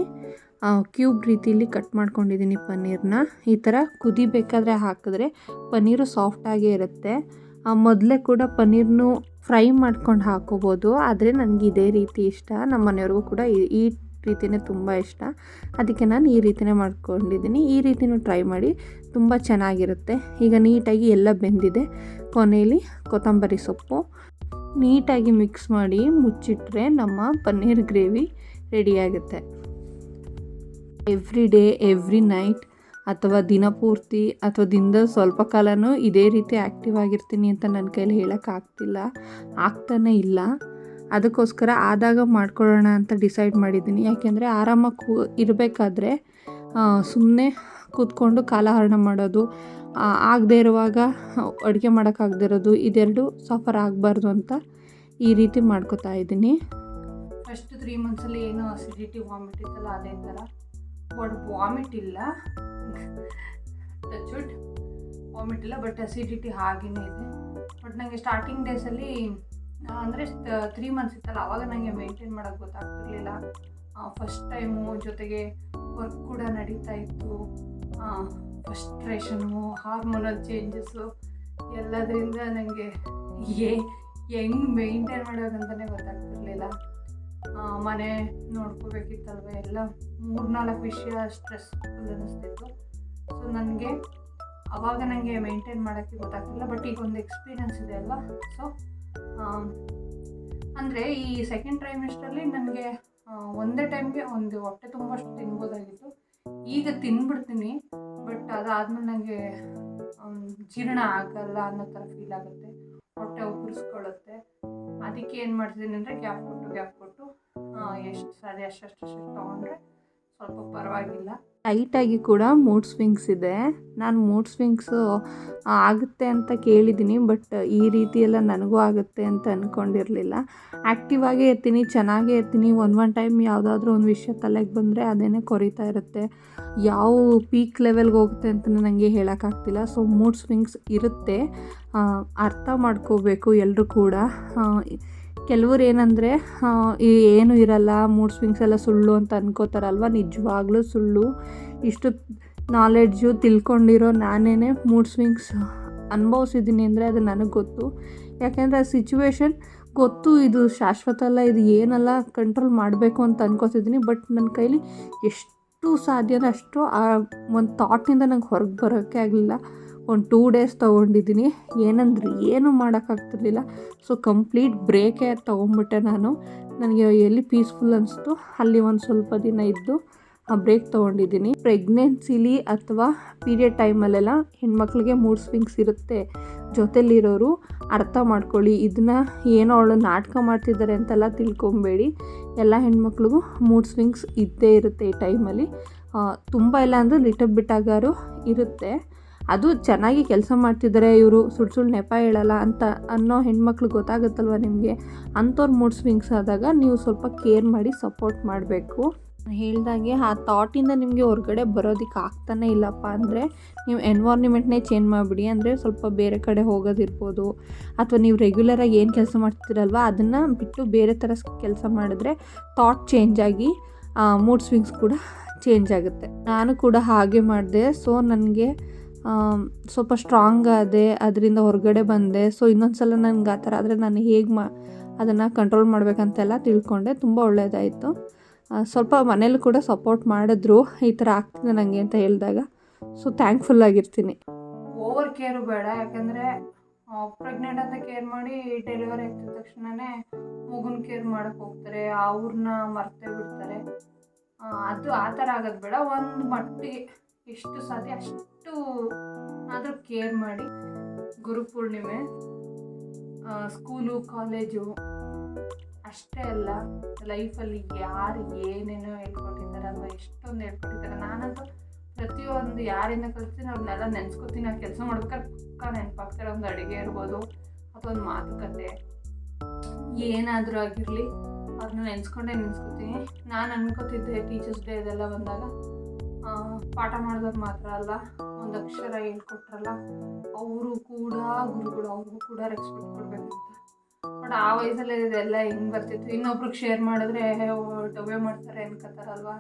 ಕ್ಯೂಬ್ ರೀತಿಯಲ್ಲಿ ಕಟ್ ಮಾಡ್ಕೊಂಡಿದ್ದೀನಿ ಪನ್ನೀರನ್ನ. ಈ ಥರ ಕುದಿಬೇಕಾದ್ರೆ ಹಾಕಿದ್ರೆ ಪನ್ನೀರು ಸಾಫ್ಟಾಗೇ ಇರುತ್ತೆ. ಮೊದಲೇ ಕೂಡ ಪನ್ನೀರ್ನು ಫ್ರೈ ಮಾಡ್ಕೊಂಡು ಹಾಕೋಬೋದು, ಆದರೆ ನನಗೆ ಇದೇ ರೀತಿ ಇಷ್ಟ. ನಮ್ಮ ಮನೆಯವ್ರಿಗೂ ಕೂಡ ಈ ರೀತಿಯೇ ತುಂಬ ಇಷ್ಟ. ಅದಕ್ಕೆ ನಾನು ಈ ರೀತಿಯೇ ಮಾಡ್ಕೊಂಡಿದ್ದೀನಿ. ಈ ರೀತಿಯೂ ಟ್ರೈ ಮಾಡಿ, ತುಂಬ ಚೆನ್ನಾಗಿರುತ್ತೆ. ಈಗ ನೀಟಾಗಿ ಎಲ್ಲ ಬೆಂದಿದೆ. ಕೊನೆಯಲ್ಲಿ ಕೊತ್ತಂಬರಿ ಸೊಪ್ಪು ನೀಟಾಗಿ ಮಿಕ್ಸ್ ಮಾಡಿ ಮುಚ್ಚಿಟ್ರೆ ನಮ್ಮ ಪನ್ನೀರ್ ಗ್ರೇವಿ ರೆಡಿಯಾಗುತ್ತೆ. ಎವ್ರಿ ಡೇ, ಎವ್ರಿ ನೈಟ್ ಅಥವಾ ದಿನಪೂರ್ತಿ ಅಥವಾ ದಿನದಲ್ಲಿ ಸ್ವಲ್ಪ ಕಾಲನೂ ಇದೇ ರೀತಿ ಆ್ಯಕ್ಟಿವ್ ಆಗಿರ್ತೀನಿ ಅಂತ ನನ್ನ ಕೈಲಿ ಹೇಳೋಕ್ಕಾಗ್ತಿಲ್ಲ, ಆಗ್ತಾನೇ ಇಲ್ಲ. ಅದಕ್ಕೋಸ್ಕರ ಆದಾಗ ಮಾಡ್ಕೊಳ್ಳೋಣ ಅಂತ ಡಿಸೈಡ್ ಮಾಡಿದ್ದೀನಿ. ಯಾಕೆಂದರೆ ಆರಾಮಾಗಿ ಇರಬೇಕಾದ್ರೆ ಸುಮ್ಮನೆ ಕೂತ್ಕೊಂಡು ಕಾಲಹರಣ ಮಾಡೋದು, ಆಗದೇ ಇರುವಾಗ ಅಡುಗೆ ಮಾಡೋಕ್ಕಾಗದೇ ಇರೋದು, ಇದೆರಡು ಸಫರ್ ಆಗಬಾರ್ದು ಅಂತ ಈ ರೀತಿ ಮಾಡ್ಕೋತಾ ಇದ್ದೀನಿ. ಫಸ್ಟ್ 3 ಮಂತ್ಸಲ್ಲಿ ಏನೋ ಅಸಿಡಿಟಿ ವಾಮಿಟ್ ಇತ್ತಲ್ಲ, ಅದೇ ಥರ ವಾಮಿಟ್ ಇಲ್ಲ, ಟಚ್ವುಡ್ ವಾಮಿಟ್ ಇಲ್ಲ, ಬಟ್ ಅಸಿಡಿಟಿ ಹಾಗೇ ಇದೆ. ಬಟ್ ನನಗೆ ಸ್ಟಾರ್ಟಿಂಗ್ ಡೇಸಲ್ಲಿ ಅಂದರೆ 3 ಮಂತ್ಸ್ ಇತ್ತಲ್ಲ, ಆವಾಗ ನನಗೆ ಮೇಂಟೈನ್ ಮಾಡೋಕ್ಕೆ ಗೊತ್ತಾಗ್ತಿರ್ಲಿಲ್ಲ. ಫಸ್ಟ್ ಟೈಮು, ಜೊತೆಗೆ ವರ್ಕ್ ಕೂಡ ನಡೀತಾ ಇತ್ತು, ಫ್ರಸ್ಟ್ರೇಷನು, ಹಾರ್ಮೋನಲ್ ಚೇಂಜಸ್ಸು ಎಲ್ಲದರಿಂದ ನನಗೆ ಹೆಂಗೆ ಮೇಂಟೈನ್ ಮಾಡೋದಂತಲೇ ಗೊತ್ತಾಗ್ತಿರ್ಲಿಲ್ಲ. ಮನೆ ನೋಡ್ಕೋಬೇಕಿತ್ತಲ್ವ, ಎಲ್ಲ 3-4 ವಿಷಯ ಸ್ಟ್ರೆಸ್ಫುಲ್ ಅನ್ನಿಸ್ತಿತ್ತು. ಸೊ ನನಗೆ ಆವಾಗ ನನಗೆ ಮೇಂಟೈನ್ ಮಾಡೋಕ್ಕೆ ಗೊತ್ತಾಗ್ತಿಲ್ಲ. ಬಟ್ ಈಗ ಒಂದು ಎಕ್ಸ್ಪೀರಿಯನ್ಸ್ ಇದೆ ಅಲ್ವಾ. ಸೊ ಅಂದರೆ ಈ ಸೆಕೆಂಡ್ ಟ್ರೈಮೆಸ್ಟ್ರಲ್ಲಿ ನನಗೆ ಒಂದೇ ಟೈಮ್ಗೆ ಒಂದು ಹೊಟ್ಟೆ ತುಂಬಷ್ಟು ತಿನ್ಬೋದಾಗಿತ್ತು. ಈಗ ತಿನ್ಬಿಡ್ತೀನಿ, ಬಟ್ ಅದಾದಮೇಲೆ ನನಗೆ ಜೀರ್ಣ ಆಗಲ್ಲ ಅನ್ನೋ ಥರ ಫೀಲ್ ಆಗುತ್ತೆ, ಹೊಟ್ಟೆ ಉಗುರಿಸ್ಕೊಳ್ಳುತ್ತೆ. ಅದಕ್ಕೆ ಏನು ಮಾಡ್ತಿದ್ದೀನಿ ಅಂದರೆ ಗ್ಯಾಪ್ ಕೊಟ್ಟು ಎಷ್ಟು ಸಾರಿ ಅಷ್ಟು ತೊಗೊಂಡ್ರೆ ಸ್ವಲ್ಪ ಪರವಾಗಿಲ್ಲ. ಲೈಟಾಗಿ ಕೂಡ ಮೂಡ್ ಸ್ವಿಂಗ್ಸ್ ಇದೆ. ನಾನು ಮೂಡ್ ಸ್ವಿಂಗ್ಸು ಆಗುತ್ತೆ ಅಂತ ಕೇಳಿದ್ದೀನಿ, ಬಟ್ ಈ ರೀತಿ ಎಲ್ಲ ನನಗೂ ಆಗುತ್ತೆ ಅಂತ ಅಂದ್ಕೊಂಡಿರಲಿಲ್ಲ. ಆ್ಯಕ್ಟಿವ್ ಆಗೇ ಇರ್ತೀನಿ, ಚೆನ್ನಾಗೇ ಇರ್ತೀನಿ. ಒಂದು ಟೈಮ್ ಯಾವುದಾದ್ರೂ ಒಂದು ವಿಷಯ ತಲೆಗೆ ಬಂದರೆ ಅದೇನೇ ಕೊರಿತಾ ಇರುತ್ತೆ. ಯಾವ ಪೀಕ್ ಲೆವೆಲ್ಗೆ ಹೋಗುತ್ತೆ ಅಂತ ನನಗೆ ಹೇಳೋಕ್ಕಾಗ್ತಿಲ್ಲ. ಸೊ ಮೂಡ್ ಸ್ವಿಂಗ್ಸ್ ಇರುತ್ತೆ, ಅರ್ಥ ಮಾಡ್ಕೋಬೇಕು ಎಲ್ಲರೂ ಕೂಡ. ಕೆಲವ್ರು ಏನಂದರೆ ಏನು ಇರಲ್ಲ, ಮೂಡ್ ಸ್ವಿಂಗ್ಸ್ ಎಲ್ಲ ಸುಳ್ಳು ಅಂತ ಅನ್ಕೋತಾರಲ್ವ. ನಿಜವಾಗ್ಲೂ ಸುಳ್ಳು. ಇಷ್ಟು ನಾಲೆಡ್ಜು ತಿಳ್ಕೊಂಡಿರೋ ನಾನೇ ಮೂಡ್ ಸ್ವಿಂಗ್ಸ್ ಅನುಭವಿಸಿದ್ದೀನಿ ಅಂದರೆ ಅದು ನನಗೆ ಗೊತ್ತು. ಯಾಕೆಂದರೆ ಆ ಸಿಚುವೇಶನ್ ಗೊತ್ತು, ಇದು ಶಾಶ್ವತ ಅಲ್ಲ, ಇದು ಏನಲ್ಲ, ಕಂಟ್ರೋಲ್ ಮಾಡಬೇಕು ಅಂತ ಅನ್ಕೋತಿದ್ದೀನಿ. ಬಟ್ ನನ್ನ ಕೈಲಿ ಎಷ್ಟು ಸಾಧ್ಯನೋ ಅಷ್ಟು ಆ ಒಂದು ಥಾಟಿಂದ ನಂಗೆ ಹೊರಗೆ ಬರೋಕ್ಕೆ ಆಗಲಿಲ್ಲ. ಒಂದು 2 ಡೇಸ್ ತೊಗೊಂಡಿದ್ದೀನಿ, ಏನು ಮಾಡೋಕ್ಕಾಗ್ತಿರ್ಲಿಲ್ಲ. ಸೊ ಕಂಪ್ಲೀಟ್ ಬ್ರೇಕೇ ತೊಗೊಂಡ್ಬಿಟ್ಟೆ ನಾನು. ನನಗೆ ಎಲ್ಲಿ ಪೀಸ್ಫುಲ್ ಅನಿಸ್ತು ಅಲ್ಲಿ ಒಂದು ಸ್ವಲ್ಪ ದಿನ ಇದ್ದು ಆ ಬ್ರೇಕ್ ತೊಗೊಂಡಿದ್ದೀನಿ. ಪ್ರೆಗ್ನೆನ್ಸಿಲಿ ಅಥವಾ ಪೀರಿಯಡ್ ಟೈಮಲ್ಲೆಲ್ಲ ಹೆಣ್ಮಕ್ಳಿಗೆ ಮೂಡ್ ಸ್ವಿಂಗ್ಸ್ ಇರುತ್ತೆ. ಜೊತೆಲಿರೋರು ಅರ್ಥ ಮಾಡ್ಕೊಳ್ಳಿ. ಇದನ್ನು ಏನೋ ಅವಳು ನಾಟಕ ಮಾಡ್ತಿದ್ದಾರೆ ಅಂತೆಲ್ಲ ತಿಳ್ಕೊಬೇಡಿ. ಎಲ್ಲ ಹೆಣ್ಮಕ್ಳಿಗೂ ಮೂಡ್ ಸ್ವಿಂಗ್ಸ್ ಇದ್ದೇ ಇರುತ್ತೆ ಈ ಟೈಮಲ್ಲಿ. ತುಂಬ ಇಲ್ಲ ಅಂದರೆ ಲಿಟಲ್ ಬಿಟ್ಟಾಗಾರು ಇರುತ್ತೆ. ಅದು ಚೆನ್ನಾಗಿ ಕೆಲಸ ಮಾಡ್ತಿದ್ದಾರೆ ಇವರು, ಸುಳ್ಳು ನೆಪ ಹೇಳಲ್ಲ ಅಂತ ಅನ್ನೋ ಹೆಣ್ಮಕ್ಳು ಗೊತ್ತಾಗುತ್ತಲ್ವ ನಿಮಗೆ. ಅಂಥವ್ರು ಮೂಡ್ ಸ್ವಿಂಗ್ಸ್ ಆದಾಗ ನೀವು ಸ್ವಲ್ಪ ಕೇರ್ ಮಾಡಿ ಸಪೋರ್ಟ್ ಮಾಡಬೇಕು. ಹೇಳ್ದಾಗೆ ಆ ಥಾಟಿಂದ ನಿಮಗೆ ಹೊರಗಡೆ ಬರೋದಕ್ಕೆ ಆಗ್ತಾನೆ ಇಲ್ಲಪ್ಪ ಅಂದರೆ ನೀವು ಎನ್ವೈರ್ನ್ಮೆಂಟ್ನೇ ಚೇಂಜ್ ಮಾಡಿಬಿಡಿ. ಅಂದರೆ ಸ್ವಲ್ಪ ಬೇರೆ ಕಡೆ ಹೋಗೋದಿರ್ಬೋದು, ಅಥವಾ ನೀವು ರೆಗ್ಯುಲರಾಗಿ ಏನು ಕೆಲಸ ಮಾಡ್ತಿರಲ್ವ ಅದನ್ನು ಬಿಟ್ಟು ಬೇರೆ ಥರ ಕೆಲಸ ಮಾಡಿದ್ರೆ ಥಾಟ್ ಚೇಂಜ್ ಆಗಿ ಮೂಡ್ ಸ್ವಿಂಗ್ಸ್ ಕೂಡ ಚೇಂಜ್ ಆಗುತ್ತೆ. ನಾನು ಕೂಡ ಹಾಗೆ ಮಾಡಿದೆ. ಸೊ ನನಗೆ ಸ್ವಲ್ಪ ಸ್ಟ್ರಾಂಗ್ ಆದೆ, ಅದರಿಂದ ಹೊರಗಡೆ ಬಂದೆ. ಸೊ ಇನ್ನೊಂದು ಸಲ ನನಗೆ ಆ ಥರ ಆದರೆ ನಾನು ಹೇಗೆ ಅದನ್ನು ಕಂಟ್ರೋಲ್ ಮಾಡಬೇಕಂತೆಲ್ಲ ತಿಳ್ಕೊಂಡೆ. ತುಂಬ ಒಳ್ಳೆಯದಾಯಿತು. ಸ್ವಲ್ಪ ಮನೇಲಿ ಕೂಡ ಸಪೋರ್ಟ್ ಮಾಡಿದ್ರು, ಈ ಥರ ಆಗ್ತಿದೆ ನನಗೆ ಅಂತ ಹೇಳಿದಾಗ. ಸೊ ಥ್ಯಾಂಕ್ಫುಲ್ ಆಗಿರ್ತೀನಿ. ಓವರ್ ಕೇರು ಬೇಡ, ಯಾಕಂದರೆ ಪ್ರೆಗ್ನೆಂಟ್ ಅಂತ ಕೇರ್ ಮಾಡಿ ಡೆಲಿವರಿ ಆಗ್ತಿದ ತಕ್ಷಣವೇ ಮಗುನ ಕೇರ್ ಮಾಡೋಕ್ಕೆ ಹೋಗ್ತಾರೆ, ಅವ್ರನ್ನ ಮರ್ತೇ ಬಿಡ್ತಾರೆ. ಅದು ಆ ಥರ ಆಗೋದು ಬೇಡ. ಒಂದು ಮಟ್ಟಿಗೆ ಎಷ್ಟು ಸಾಧ್ಯ ಅಷ್ಟು ಆದರೂ ಕೇರ್ ಮಾಡಿ. ಗುರುಪೂರ್ಣಿಮೆ, ಸ್ಕೂಲು ಕಾಲೇಜು ಅಷ್ಟೇ ಅಲ್ಲ, ಲೈಫಲ್ಲಿ ಯಾರು ಏನೇನೋ ಹೇಳ್ಕೊಟ್ಟಿದ್ದಾರಲ್ವ, ಎಷ್ಟೊಂದು ಹೇಳ್ಕೊಟ್ಟಿದ್ದಾರೆ. ನಾನಂತೂ ಪ್ರತಿಯೊಂದು ಯಾರಿಂದ ಕಲಿಸ್ತೀನಿ ಅವ್ರನ್ನೆಲ್ಲ ನೆನೆಸ್ಕೊತೀನಿ. ಆ ಕೆಲಸ ಮಾಡ್ಬೇಕಾದ್ರೆ ಪಕ್ಕ ನೆನಪಾಗ್ತಾರೆ. ಒಂದು ಅಡುಗೆ ಇರ್ಬೋದು ಅಥವಾ ಒಂದು ಮಾತುಕತೆ ಏನಾದರೂ ಆಗಿರಲಿ, ಅವ್ರನ್ನ ನೆನೆಸ್ಕೊತೀನಿ. ನಾನು ಅನ್ಕೋತಿದ್ದೆ ಟೀಚರ್ಸ್ ಡೇ ಇದೆಲ್ಲ ಬಂದಾಗ ಪಾಠ ಮಾಡಿದವ್ರು ಮಾತ್ರ ಅಲ್ಲ, ಒಂದು ಅಕ್ಷರ ಹೇಳ್ಕೊಟ್ರಲ್ಲ ಅವರು ಕೂಡ ಗುರುಗಳು, ಅವ್ರಿಗೂ ಕೂಡ ರೆಸ್ಪೆಕ್ಟ್ ಕೊಡಬೇಕು ಅಂತ. ಬಟ್ ಆ ವಯಸ್ಸಲ್ಲಿ ಇದೆಲ್ಲ ಹೆಂಗೆ ಬರ್ತಿತ್ತು, ಇನ್ನೊಬ್ರಿಗೆ ಶೇರ್ ಮಾಡಿದ್ರೆ ಡೊವೆ ಮಾಡ್ತಾರೆ ಅನ್ಕೋತಾರಲ್ವ.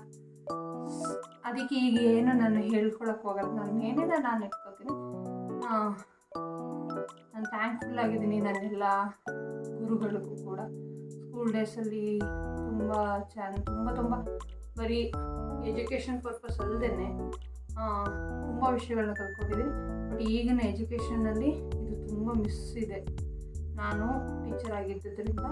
ಅದಕ್ಕೆ ಈಗ ಏನು ನಾನು ಹೇಳ್ಕೊಳಕ್ಕೆ ಹೋಗಲ್ಲ. ನಾನು ಏನಿದೆ ನಾನು ಇಟ್ಕೋತೀನಿ. ನಾನು ಥ್ಯಾಂಕ್ಫುಲ್ ಆಗಿದ್ದೀನಿ ನನ್ನೆಲ್ಲ ಗುರುಗಳಿಗೂ ಕೂಡ. ಸ್ಕೂಲ್ ಡೇಸಲ್ಲಿ ತುಂಬ ಬರೀ ಎಜುಕೇಷನ್ ಪರ್ಪಸ್ ಅಲ್ಲದೇ ತುಂಬ ವಿಷಯಗಳನ್ನ ಕಲ್ತ್ಕೊಂಡಿದ್ದೀನಿ. ಬಟ್ ಈಗಿನ ಎಜುಕೇಷನಲ್ಲಿ ಇದು ತುಂಬ ಮಿಸ್ ಇದೆ. ನಾನು ಟೀಚರ್ ಆಗಿದ್ದರಿಂದ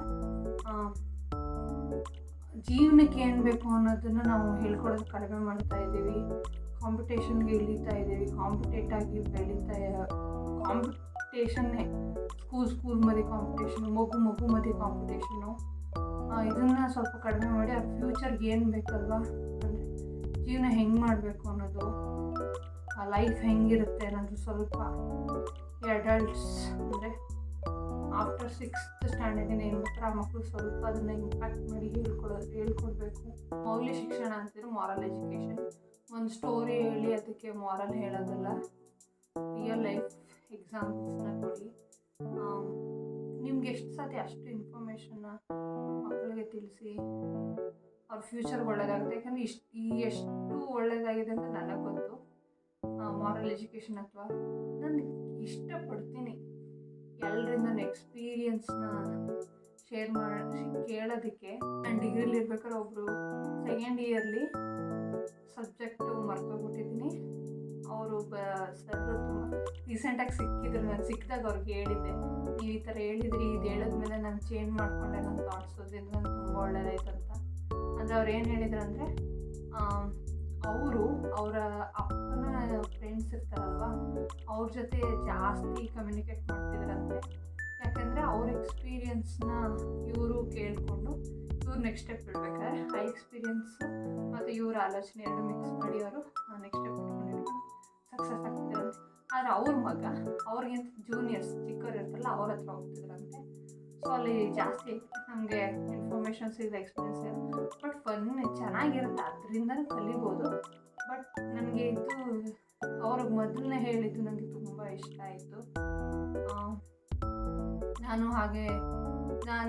ಜೀವನಕ್ಕೆ ಏನು ಬೇಕು ಅನ್ನೋದನ್ನು ನಾವು ಹೇಳ್ಕೊಡೋದು ಕಡಿಮೆ ಮಾಡ್ತಾ ಇದ್ದೀವಿ. ಕಾಂಪಿಟೇಷನ್ಗೆ ಇಳಿತಾ ಇದ್ದೀವಿ, ಕಾಂಪಿಟೇಟಾಗಿ ಕಾಂಪಿಟೇಷನ್ನೇ ಸ್ಕೂಲ್ ಮಧ್ಯೆ ಕಾಂಪಿಟೇಷನು, ಮಗು ಮಧ್ಯೆ ಕಾಂಪಿಟೇಷನು. ಇದನ್ನು ಸ್ವಲ್ಪ ಕಡಿಮೆ ಮಾಡಿ ಆ ಫ್ಯೂಚರ್ಗೆ ಏನು ಬೇಕಲ್ವ, ಅಂದರೆ ಜೀವನ ಹೆಂಗೆ ಮಾಡಬೇಕು ಅನ್ನೋದು, ಆ ಲೈಫ್ ಹೆಂಗಿರುತ್ತೆ ಅನ್ನೋದು ಸ್ವಲ್ಪ ಈ ಅಡಲ್ಟ್ಸ್ ಅಂದರೆ ಆಫ್ಟರ್ 6th ಸ್ಟ್ಯಾಂಡರ್ಡಿನ ಏನು ಬರ್ತಾರೆ ಆ ಮಕ್ಕಳು ಸ್ವಲ್ಪ ಅದನ್ನು ಇಂಪ್ಯಾಕ್ಟ್ ಮಾಡಿ ಹೇಳ್ಕೊಡ್ಬೇಕು. ಮೌಲ್ಯ ಶಿಕ್ಷಣ ಅಂತಿದ್ರೆ ಮಾರಲ್ ಎಜುಕೇಷನ್. ಒಂದು ಸ್ಟೋರಿ ಹೇಳಿ ಅದಕ್ಕೆ ಮಾರಲ್ ಹೇಳೋದಲ್ಲ, ರಿಯಲ್ ಲೈಫ್ ಎಕ್ಸಾಂಪಲ್ಸ್ನ ಕೊಡಿ. ನಿಮ್ಗೆ ಎಷ್ಟು ಸಾಧ್ಯ ಅಷ್ಟು ಇನ್ಫಾರ್ಮೇಷನ್ನ ಮಕ್ಕಳಿಗೆ ತಿಳಿಸಿ ಅವ್ರ ಫ್ಯೂಚರ್ ಒಳ್ಳೆಯದಾಗುತ್ತೆ. ಯಾಕಂದರೆ ಎಷ್ಟು ಒಳ್ಳೆಯದಾಗಿದೆ ಅಂತ ನನಗೆ ಗೊತ್ತು ಮಾರಲ್ ಎಜುಕೇಷನ್. ಅಥವಾ ನಾನು ಇಷ್ಟಪಡ್ತೀನಿ ಎಲ್ಲರಿಂದ ಎಕ್ಸ್ಪೀರಿಯನ್ಸ್ನ ಶೇರ್ ಕೇಳೋದಕ್ಕೆ. ನಾನು ಡಿಗ್ರಿಲಿ ಇರ್ಬೇಕಾದ್ರೆ ಒಬ್ಬರು ಸೆಕೆಂಡ್ ಇಯರ್ಲಿ ಸಬ್ಜೆಕ್ಟು ಮರ್ತೋಗ್ಬಿಟ್ಟಿದ್ದೀನಿ. ಅವರು ಸರ್ ತುಂಬ ರೀಸೆಂಟಾಗಿ ಸಿಕ್ಕಿದ್ರು. ನಾನು ಸಿಕ್ಕಿದಾಗ ಅವ್ರಿಗೆ ಹೇಳಿದ್ದೆ, ನೀವು ಈ ಥರ ಹೇಳಿದ್ರಿ, ಇದು ಹೇಳಿದ್ಮೇಲೆ ನಾನು ಚೇಂಜ್ ಮಾಡಿಕೊಂಡೆ ನನ್ನ ಥಾಟ್ಸು, ಇದರಿಂದ ನನಗೆ ತುಂಬ ಒಳ್ಳೆಯದಾಯ್ತು ಅಂತ. ಅಂದರೆ ಅವ್ರು ಏನು ಹೇಳಿದ್ರು ಅಂದರೆ, ಅವರು ಅವರ ಅಪ್ಪನ ಫ್ರೆಂಡ್ಸ್ ಇರ್ತಾರಲ್ವ ಅವ್ರ ಜೊತೆ ಜಾಸ್ತಿ ಕಮ್ಯುನಿಕೇಟ್ ಮಾಡ್ತಿದ್ದಾರಂತೆ. ಯಾಕಂದರೆ ಅವ್ರ ಎಕ್ಸ್ಪೀರಿಯನ್ಸ್ನ ಇವರು ಕೇಳಿಕೊಂಡು ಇವ್ರು ನೆಕ್ಸ್ಟ್ ಸ್ಟೆಪ್ ಇಡಬೇಕಾದ್ರೆ ಆ ಎಕ್ಸ್ಪೀರಿಯನ್ಸು ಮತ್ತು ಇವ್ರ ಆಲೋಚನೆ ಎರಡು ಮಿಕ್ಸ್ ಮಾಡಿ ಅವರು ನೆಕ್ಸ್ಟ್ ಸ್ಟೆಪ್ ಇಟ್ಕೊಂಡಿರ್ತಾರೆ, ಸಕ್ಸಸ್ ಆಗ್ತಿದ್ದಾರಂತೆ. ಆದರೆ ಅವ್ರ ಮಗ ಅವ್ರಿಗಿಂತ ಜೂನಿಯರ್ಸ್ ಚಿಕ್ಕವ್ರು ಇರ್ತಾರಲ್ಲ ಅವ್ರ ಹತ್ರ ಹೋಗ್ತಿದ್ರಂತೆ. ಸೊ ಅಲ್ಲಿ ಜಾಸ್ತಿ ನಮಗೆ ಇನ್ಫಾರ್ಮೇಷನ್ಸ್ ಇದೆ, ಎಕ್ಸ್ಪೀರಿಯನ್ಸ್ ಇದೆ. ಬಟ್ ಫನ್ ಚೆನ್ನಾಗಿರುತ್ತೆ, ಅದರಿಂದನೂ ಕಲಿಬೋದು. ಬಟ್ ನನಗೆ ಇದು ಅವ್ರಿಗೆ ಮೊದಲನೇ ಹೇಳಿದ್ದು ನನಗೆ ತುಂಬ ಇಷ್ಟ ಆಯಿತು. ನಾನು ಹಾಗೆ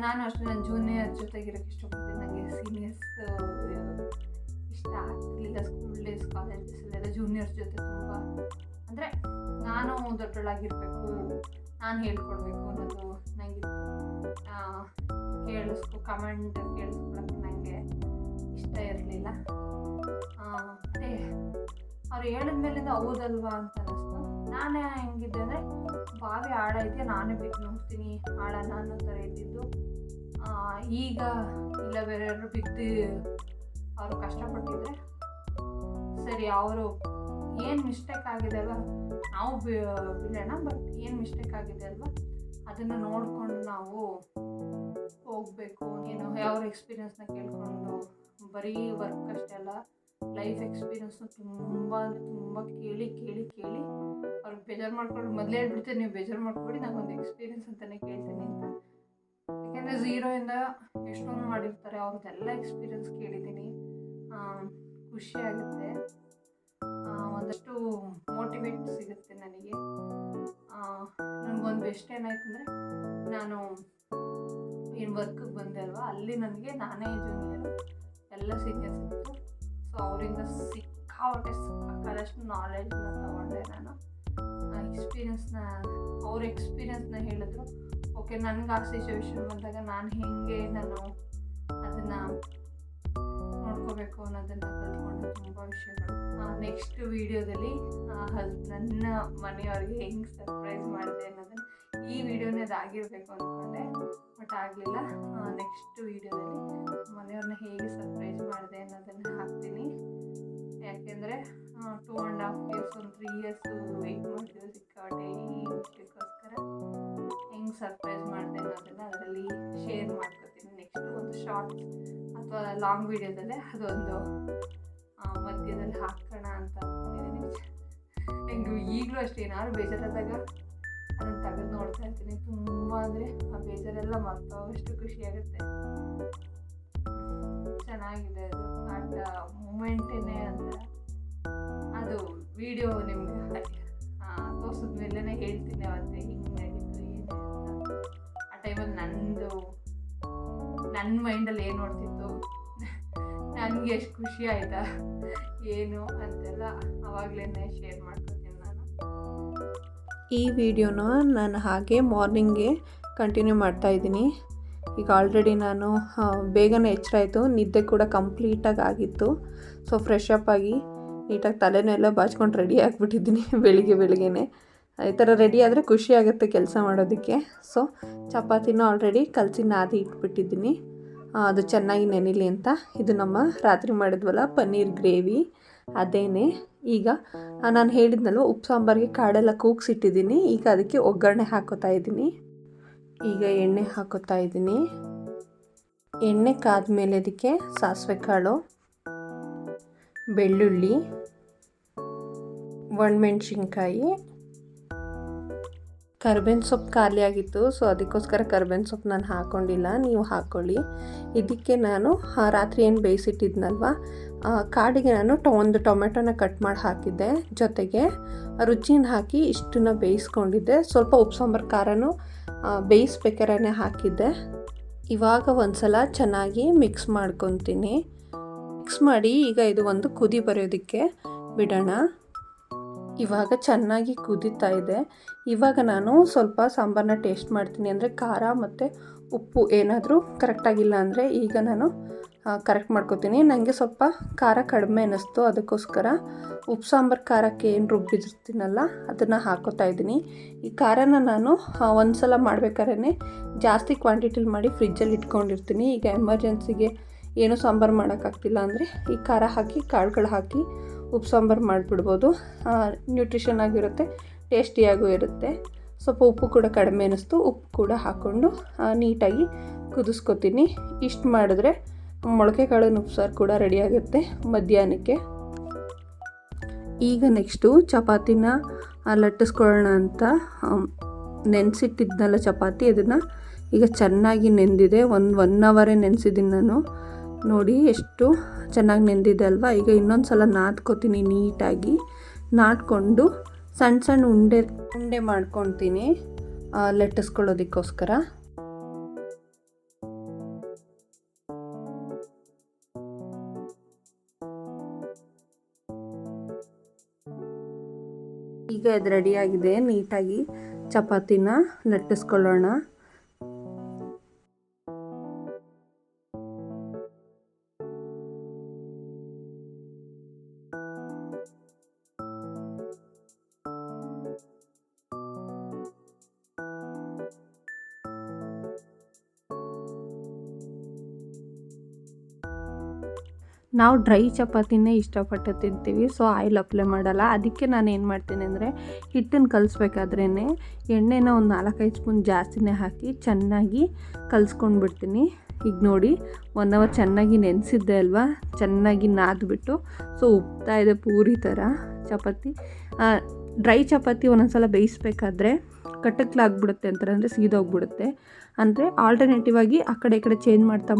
ನಾನು ಅಷ್ಟೇ ನನ್ನ ಜೂನಿಯರ್ ಜೊತೆಗಿರೋಕ್ಕೆ ಇಷ್ಟಪಡ್ತೀನಿ. ನನಗೆ ಸೀನಿಯರ್ಸ್ ಇಷ್ಟ ಆಗ್ತಿರ್ಲಿಲ್ಲ. ಸ್ಕೂಲ್ ಡೇಸ್ ಕಾಲೇಜ್ ಡೇಸಲ್ಲೆಲ್ಲ ಜೂನಿಯರ್ಸ್ ಜೊತೆ ತುಂಬ ಅಂದರೆ ನಾನು ದೊಡ್ಡಳಾಗಿರಬೇಕು, ನಾನು ಹೇಳ್ಕೊಡ್ಬೇಕು ಅನ್ನೋದು ನನಗಿತ್ತು. ಕಮೆಂಟ್ ಕೇಳಿಸ್ಕೊಳಕ್ಕೆ ನನಗೆ ಇಷ್ಟ ಇರಲಿಲ್ಲ. ಮತ್ತು ಅವ್ರು ಹೇಳಿದ್ಮೇಲಿಂದ ಹೌದಲ್ವಾ ಅಂತ ಅನ್ನಿಸ್ತು. ನಾನೇ ಹೆಂಗಿದ್ದೆ ಅಂದರೆ ಬಾವಿ ಆಳ ಇದೆಯಾ ನಾನೇ ಬಿಟ್ಟು ನೋಡ್ತೀನಿ ಆಳನ ಅನ್ನೋ ಥರ ಇದ್ದಿದ್ದು. ಈಗ ಇಲ್ಲ ಬೇರೆಯವರು ಬಿದ್ದು ಅವರು ಕಷ್ಟಪಟ್ಟಿದ್ರೆ ಸರಿ, ಅವರು ಏನು ಮಿಸ್ಟೇಕ್ ಆಗಿದೆ ಅಲ್ವ ನಾವು ಬಿಡೋಣ, ಬಟ್ ಏನು ಮಿಸ್ಟೇಕ್ ಆಗಿದೆ ಅಲ್ವ ಅದನ್ನು ನೋಡಿಕೊಂಡು ನಾವು ಹೋಗಬೇಕು. ಏನು ಯಾವ ಎಕ್ಸ್ಪೀರಿಯನ್ಸ್ನ ಕೇಳಿಕೊಂಡು ಬರೀ ವರ್ಕ್ ಅಷ್ಟೇ ಅಲ್ಲ, ಲೈಫ್ ಎಕ್ಸ್ಪೀರಿಯನ್ಸ್ನ ತುಂಬ ಕೇಳಿ ಅವ್ರಿಗೆ ಬೇಜಾರು ಮಾಡ್ಕೊಂಡು ಮೊದಲೇ ಹೇಳ್ಬಿಡ್ತೀನಿ, ನೀವು ಬೇಜಾರು ಮಾಡ್ಕೊಡಿ, ನಾನೊಂದು ಎಕ್ಸ್ಪೀರಿಯನ್ಸ್ ಅಂತಲೇ ಕೇಳ್ತೀನಿ ಅಂತ. ಯಾಕೆಂದರೆ ಝೀರೋಯಿಂದ ಎಷ್ಟೊಂದು ಮಾಡಿರ್ತಾರೆ, ಅವ್ರದ್ದೆಲ್ಲ ಎಕ್ಸ್ಪೀರಿಯನ್ಸ್ ಕೇಳಿದ್ದೀನಿ. ಖುಷಿಯಾಗುತ್ತೆ, ಒಂದಷ್ಟು ಮೋಟಿವೇಟ್ ಸಿಗುತ್ತೆ ನನಗೆ. ನನಗೊಂದು ಬೆಸ್ಟ್ ಏನಾಯ್ತು ಅಂದರೆ, ನಾನು ಏನು ವರ್ಕಿಗೆ ಬಂದೆ ಅಲ್ವಾ, ಅಲ್ಲಿ ನನಗೆ ನಾನೇ ಜೂನಿಯರು, ಎಲ್ಲ ಸೀನಿಯರ್ಸ್ ಇತ್ತು. ಸೊ ಅವರಿಂದ ಸಿಕ್ಕಾದಷ್ಟು ನಾಲೆಡ್ಜ್ನ ತೊಗೊಂಡೆ ನಾನು. ಅವ್ರ ಎಕ್ಸ್ಪೀರಿಯನ್ಸ್ನ ಹೇಳಿದ್ರು. ಓಕೆ, ನನಗೆ ಆ ಸಿಚುವೇಶನ್ ಬಂದಾಗ ನಾನು ಅದನ್ನು ನೋಡ್ಕೋಬೇಕು ಅನ್ನೋದನ್ನು ಕಲ್ತ್ಕೊಂಡೆ ತುಂಬ ವಿಷಯಗಳು. ನೆಕ್ಸ್ಟ್ ವೀಡಿಯೋದಲ್ಲಿ ನನ್ನ ಮನೆಯವ್ರಿಗೆ ಹೆಂಗೆ ಸರ್ಪ್ರೈಸ್ ಮಾಡಿದೆ ಅನ್ನೋದನ್ನು ಈ ವಿಡಿಯೋನೇ ಅದಾಗಿರಬೇಕು ಅಂದ್ಕೊಂಡೆ, ಬಟ್ ಆಗಲಿಲ್ಲ. ನೆಕ್ಸ್ಟ್ ವೀಡಿಯೋದಲ್ಲಿ ಮನೆಯವ್ರನ್ನ ಹೇಗೆ ಸರ್ಪ್ರೈಸ್ ಮಾಡಿದೆ ಅನ್ನೋದನ್ನು ಹಾಕ್ತೀನಿ. ಯಾಕೆಂದರೆ 2.5 years, ಒಂದು 3 years ವೆಯ್ಟ್ ಮಾಡ್ತೀವಿ ಸಿಕ್ಕಾಟೆ ಈ ವಿಷಯಕ್ಕೋಸ್ಕರ. ಹೆಂಗೆ ಸರ್ಪ್ರೈಸ್ ಮಾಡಿದೆ ಅನ್ನೋದನ್ನು ಅದರಲ್ಲಿ ಶೇರ್ ಮಾಡ್ಕೊತೀನಿ. ನೆಕ್ಸ್ಟು ಒಂದು ಶಾರ್ಟ್ಸ್ ಅಥವಾ ಲಾಂಗ್ ವೀಡಿಯೋದಲ್ಲೇ ಅದೊಂದು ಮಧ್ಯದಲ್ಲಿ ಹಾಕೋಣ ಅಂತ ಅಂದ್ಕೊಂಡಿದ್ದೀನಿ. ಹೆಂಗೆ ಈಗಲೂ ಅಷ್ಟೇ ಏನಾದ್ರು ಬೇಜಾರಾದಾಗ ಅದನ್ನು ತೆಗೆದು ನೋಡ್ತಾ ಇರ್ತೀನಿ. ತುಂಬ ಅಂದರೆ ಆ ಬೇಜಾರೆಲ್ಲ ಮತ್ತಷ್ಟು ಖುಷಿಯಾಗುತ್ತೆ. ಚೆನ್ನಾಗಿದೆ ಅದು ಮೂಮೆಂಟೇನೆ ಅಂತ. ಅದು ವಿಡಿಯೋ ನಿಮ್ಗೆ ತೋರಿಸಿದ ಮೇಲೇ ಹೇಳ್ತೀನಿ ಅವತ್ತೆ ಹಿಂಗೆ ನಡೀತು ಏನು ಅಂತ. ಆ ಟೈಮಲ್ಲಿ ನನ್ನ ಮೈಂಡಲ್ಲಿ ಏನು ನೋಡ್ತಿತ್ತು, ನನಗೆ ಎಷ್ಟು ಖುಷಿ ಆಯಿತಾ ಏನು ಅಂತೆಲ್ಲ ಆವಾಗಲೇ ಶೇರ್ ಮಾಡ್ಕೊತೀನಿ ನಾನು. ಈ ವಿಡಿಯೋನ ನಾನು ಹಾಗೆ ಮಾರ್ನಿಂಗ್ಗೆ ಕಂಟಿನ್ಯೂ ಮಾಡ್ತಾಯಿದ್ದೀನಿ. ಈಗ ಆಲ್ರೆಡಿ ನಾನು ಬೇಗನೆ ಎಚ್ಚರ ಆಯಿತು, ನಿದ್ದೆ ಕೂಡ ಕಂಪ್ಲೀಟಾಗಿ ಆಗಿತ್ತು. ಸೊ ಫ್ರೆಶ್ ಅಪ್ ಆಗಿ ನೀಟಾಗಿ ತಲೆನೆಲ್ಲ ಬಾಚ್ಕೊಂಡು ರೆಡಿ ಆಗಿಬಿಟ್ಟಿದ್ದೀನಿ ಬೆಳಿಗ್ಗೆನೇ. ಈ ಥರ ರೆಡಿ ಆದರೆ ಖುಷಿ ಆಗುತ್ತೆ ಕೆಲಸ ಮಾಡೋದಕ್ಕೆ. ಸೊ ಚಪಾತಿನ ಆಲ್ರೆಡಿ ಕಲಸಿ ನಾದಿ ಇಟ್ಬಿಟ್ಟಿದ್ದೀನಿ, ಅದು ಚೆನ್ನಾಗಿ ನೆನಿಲಿ ಅಂತ. ಇದು ನಮ್ಮ ರಾತ್ರಿ ಮಾಡಿದ್ವಲ್ಲ ಪನ್ನೀರ್ ಗ್ರೇವಿ, ಅದೇನೆ. ಈಗ ನಾನು ಹೇಳಿದ್ನಲ್ವ ಉಪ್ಪು ಸಾಂಬಾರಿಗೆ ಕಾಡೆಲ್ಲ ಕೂಗಿಸಿಟ್ಟಿದ್ದೀನಿ. ಈಗ ಅದಕ್ಕೆ ಒಗ್ಗರಣೆ ಹಾಕೋತಾ ಇದ್ದೀನಿ. ಈಗ ಎಣ್ಣೆ ಹಾಕೋತಾ ಇದ್ದೀನಿ. ಎಣ್ಣೆ ಕಾದ್ಮೇಲೆ ಅದಕ್ಕೆ ಸಾಸಿವೆ ಕಾಳು, ಬೆಳ್ಳುಳ್ಳಿ, ಒಣಮೆಣ್ಸಿನ್ಕಾಯಿ, ಕರ್ಬೇವಿನ ಸೊಪ್ಪು ಖಾಲಿ ಆಗಿತ್ತು. ಸೊ ಅದಕ್ಕೋಸ್ಕರ ಕರ್ಬೇವಿನ ಸೊಪ್ಪು ನಾನು ಹಾಕ್ಕೊಂಡಿಲ್ಲ, ನೀವು ಹಾಕ್ಕೊಳ್ಳಿ. ಇದಕ್ಕೆ ನಾನು ರಾತ್ರಿ ಏನು ಬೇಯಿಸಿಟ್ಟಿದ್ನಲ್ವ ಕಾಡಿಗೆ ನಾನು ಒಂದು ಟೊಮೆಟೊನ ಕಟ್ ಮಾಡಿ ಹಾಕಿದ್ದೆ, ಜೊತೆಗೆ ರುಚಿನ ಹಾಕಿ ಇಷ್ಟನ್ನ ಬೇಯಿಸ್ಕೊಂಡಿದ್ದೆ. ಸ್ವಲ್ಪ ಉಪ್ಪು ಸಾಂಬಾರು ಖಾರನೂ ಬೇಯಿಸ್ಬೇಕಾದ್ರೆ ಹಾಕಿದ್ದೆ. ಇವಾಗ ಒಂದು ಸಲ ಚೆನ್ನಾಗಿ ಮಿಕ್ಸ್ ಮಾಡ್ಕೊತೀನಿ. ಮಿಕ್ಸ್ ಮಾಡಿ ಈಗ ಇದು ಒಂದು ಕುದಿ ಬರೋದಕ್ಕೆ ಬಿಡೋಣ. ಇವಾಗ ಚೆನ್ನಾಗಿ ಕುದೀತಾ ಇದೆ. ಇವಾಗ ನಾನು ಸ್ವಲ್ಪ ಸಾಂಬಾರನ್ನ ಟೇಸ್ಟ್ ಮಾಡ್ತೀನಿ, ಅಂದರೆ ಖಾರ ಮತ್ತು ಉಪ್ಪು ಏನಾದರೂ ಕರೆಕ್ಟಾಗಿಲ್ಲ ಅಂದರೆ ಈಗ ನಾನು ಕರೆಕ್ಟ್ ಮಾಡ್ಕೊತೀನಿ. ನನಗೆ ಸ್ವಲ್ಪ ಖಾರ ಕಡಿಮೆ ಅನ್ನಿಸ್ತು, ಅದಕ್ಕೋಸ್ಕರ ಉಪ್ಪು ಸಾಂಬಾರು ಖಾರಕ್ಕೆ ಏನು ರುಬ್ಬಿರ್ತೀನಲ್ಲ ಅದನ್ನು ಹಾಕೋತಾ ಇದ್ದೀನಿ. ಈ ಖಾರನ ನಾನು ಒಂದು ಸಲ ಮಾಡ್ಬೇಕಾದ್ರೆ ಜಾಸ್ತಿ ಕ್ವಾಂಟಿಟಿಲಿ ಮಾಡಿ ಫ್ರಿಜ್ಜಲ್ಲಿ ಇಟ್ಕೊಂಡಿರ್ತೀನಿ. ಈಗ ಎಮರ್ಜೆನ್ಸಿಗೆ ಏನೂ ಸಾಂಬಾರು ಮಾಡೋಕ್ಕಾಗ್ತಿಲ್ಲ ಅಂದರೆ ಈ ಖಾರ ಹಾಕಿ ಕಾಳುಗಳು ಹಾಕಿ ಉಪ್ಪು ಸಾಂಬಾರು ಮಾಡಿಬಿಡ್ಬೋದು. ನ್ಯೂಟ್ರಿಷನ್ ಆಗಿರುತ್ತೆ, ಟೇಸ್ಟಿಯಾಗೂ ಇರುತ್ತೆ. ಸ್ವಲ್ಪ ಉಪ್ಪು ಕೂಡ ಕಡಿಮೆ ಅನ್ನಿಸ್ತು, ಉಪ್ಪು ಕೂಡ ಹಾಕ್ಕೊಂಡು ನೀಟಾಗಿ ಕುದಿಸ್ಕೊತೀನಿ. ಇಷ್ಟು ಮಾಡಿದ್ರೆ ಮೊಳಕೆ ಕಾಳಿನ ಉಪ್ಸಾರು ಕೂಡ ರೆಡಿಯಾಗುತ್ತೆ ಮಧ್ಯಾಹ್ನಕ್ಕೆ. ಈಗ ನೆಕ್ಸ್ಟು ಚಪಾತಿನ ಲಟ್ಟಿಸ್ಕೊಳ್ಳೋಣ ಅಂತ ನೆನೆಸಿಟ್ಟಿದ್ನಲ್ಲ ಚಪಾತಿ, ಅದನ್ನು ಈಗ ಚೆನ್ನಾಗಿ ನೆಂದಿದೆ. 1 hour ನೆನೆಸಿದ್ದೀನಿ ನಾನು. ನೋಡಿ ಎಷ್ಟು ಚೆನ್ನಾಗಿ ನೆಂದಿದೆ ಅಲ್ವಾ. ಈಗ ಇನ್ನೊಂದು ಸಲ ನಾದ್ಕೋತೀನಿ ನೀಟಾಗಿ. ನಾದ್ಕೊಂಡು ಸಣ್ಣ ಸಣ್ಣ ಉಂಡೆ ಮಾಡ್ಕೊತೀನಿ ಲಟ್ಟಿಸ್ಕೊಳ್ಳೋದಕ್ಕೋಸ್ಕರ. ಈಗ ಇದು ರೆಡಿಯಾಗಿದೆ. ನೀಟಾಗಿ ಚಪಾತಿನ ಲಟ್ಟಿಸ್ಕೊಳ್ಳೋಣ. ನಾವು ಡ್ರೈ ಚಪಾತಿನೇ ಇಷ್ಟಪಟ್ಟು ತಿಂತೀವಿ, ಸೊ ಆಯಿಲ್ ಅಪ್ಲೈ ಮಾಡಲ್ಲ. ಅದಕ್ಕೆ ನಾನು ಏನು ಮಾಡ್ತೀನಿ ಅಂದರೆ ಹಿಟ್ಟನ್ನು ಕಲಿಸ್ಬೇಕಾದ್ರೇ ಎಣ್ಣೆನ ಒಂದು 4-5 ಸ್ಪೂನ್ ಜಾಸ್ತಿನೇ ಹಾಕಿ ಚೆನ್ನಾಗಿ ಕಲಿಸ್ಕೊಂಡ್ಬಿಡ್ತೀನಿ. ಈಗ ನೋಡಿ 1 hour ಚೆನ್ನಾಗಿ ನೆನೆಸಿದ್ದೆ ಅಲ್ವಾ, ಚೆನ್ನಾಗಿ ನಾದ್ಬಿಟ್ಟು ಸೊ ಉಪ್ತಾ ಇದೆ ಪೂರಿ ಥರ ಚಪಾತಿ. ಡ್ರೈ ಚಪಾತಿ ಒಂದೊಂದು ಸಲ ಬೇಯಿಸ್ಬೇಕಾದ್ರೆ ಕಟ್ಟಕ್ಲಾಗ್ಬಿಡುತ್ತೆ ಅಂತಾರೆ, ಅಂದರೆ ಸೀದೋಗ್ಬಿಡುತ್ತೆ. ಅಂದರೆ ಆಲ್ಟರ್ನೇಟಿವ್ ಆಗಿ ಆ ಕಡೆ ಈ ಕಡೆ ಚೇಂಜ್ ಮಾಡ್ತಾ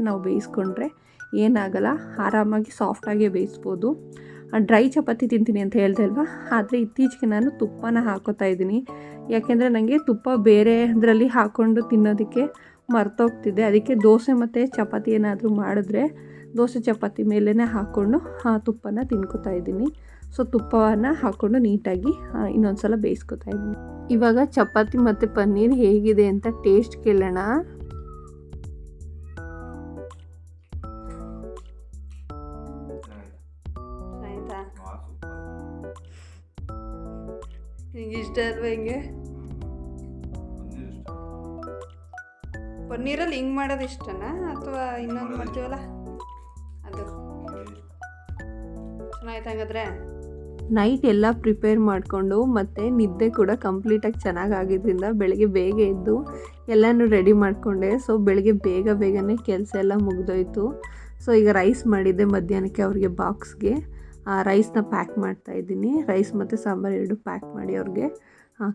ನಾವು ಬೇಯಿಸ್ಕೊಂಡ್ರೆ ಏನಾಗಲ್ಲ, ಆರಾಮಾಗಿ ಸಾಫ್ಟಾಗಿ ಬೇಯಿಸ್ಬೋದು. ಡ್ರೈ ಚಪಾತಿ ತಿಂತೀನಿ ಅಂತ ಹೇಳ್ದೆ ಅಲ್ವಾ, ಆದರೆ ಇತ್ತೀಚೆಗೆ ನಾನು ತುಪ್ಪನ ಹಾಕೋತಾ ಇದ್ದೀನಿ. ಯಾಕೆಂದರೆ ನನಗೆ ತುಪ್ಪ ಬೇರೆ ಅದರಲ್ಲಿ ಹಾಕ್ಕೊಂಡು ತಿನ್ನೋದಕ್ಕೆ ಮರ್ತೋಗ್ತಿದೆ. ಅದಕ್ಕೆ ದೋಸೆ ಮತ್ತು ಚಪಾತಿ ಏನಾದರೂ ಮಾಡಿದ್ರೆ ದೋಸೆ ಚಪಾತಿ ಮೇಲೇ ಹಾಕ್ಕೊಂಡು ತುಪ್ಪನ ತಿನ್ಕೋತಾ ಇದ್ದೀನಿ. ಸೊ ತುಪ್ಪವನ್ನು ಹಾಕ್ಕೊಂಡು ನೀಟಾಗಿ ಇನ್ನೊಂದು ಸಲ ಬೇಯಿಸ್ಕೊತಾ ಇದ್ದೀನಿ. ಇವಾಗ ಚಪಾತಿ ಮತ್ತು ಪನ್ನೀರ್ ಹೇಗಿದೆ ಅಂತ ಟೇಸ್ಟ್ ಕೇಳೋಣ. ಆಯಿತಾ? ನಿಂಗೆ ಇಷ್ಟ ಅಲ್ವಾ ಹಿಂಗೆ ಪನ್ನೀರಲ್ಲಿ ಹಿಂಗೆ ಮಾಡೋದು ಇಷ್ಟನಾ ಅಥವಾ ಇನ್ನೊಂದು ಮಾಡ್ತೀವಲ್ಲ ಅದು ಚೆನ್ನಾಯ್ತು ಹಂಗಾದ್ರೆ. ನೈಟ್ ಎಲ್ಲ ಪ್ರಿಪೇರ್ ಮಾಡಿಕೊಂಡು ಮತ್ತು ನಿದ್ದೆ ಕೂಡ ಕಂಪ್ಲೀಟಾಗಿ ಚೆನ್ನಾಗಾಗಿದ್ದರಿಂದ ಬೆಳಗ್ಗೆ ಬೇಗ ಎದ್ದು ಎಲ್ಲನೂ ರೆಡಿ ಮಾಡಿಕೊಂಡೆ. ಸೊ ಬೆಳಗ್ಗೆ ಬೇಗನೆ ಕೆಲಸ ಎಲ್ಲ ಮುಗಿದೋಯ್ತು. ಸೊ ಈಗ ರೈಸ್ ಮಾಡಿದ್ದೆ ಮಧ್ಯಾಹ್ನಕ್ಕೆ ಅವ್ರಿಗೆ ಬಾಕ್ಸ್ಗೆ. ರೈಸ್ನ ಪ್ಯಾಕ್ ಮಾಡ್ತಾಯಿದ್ದೀನಿ. ರೈಸ್ ಮತ್ತು ಸಾಂಬಾರು ಎರಡು ಪ್ಯಾಕ್ ಮಾಡಿ ಅವ್ರಿಗೆ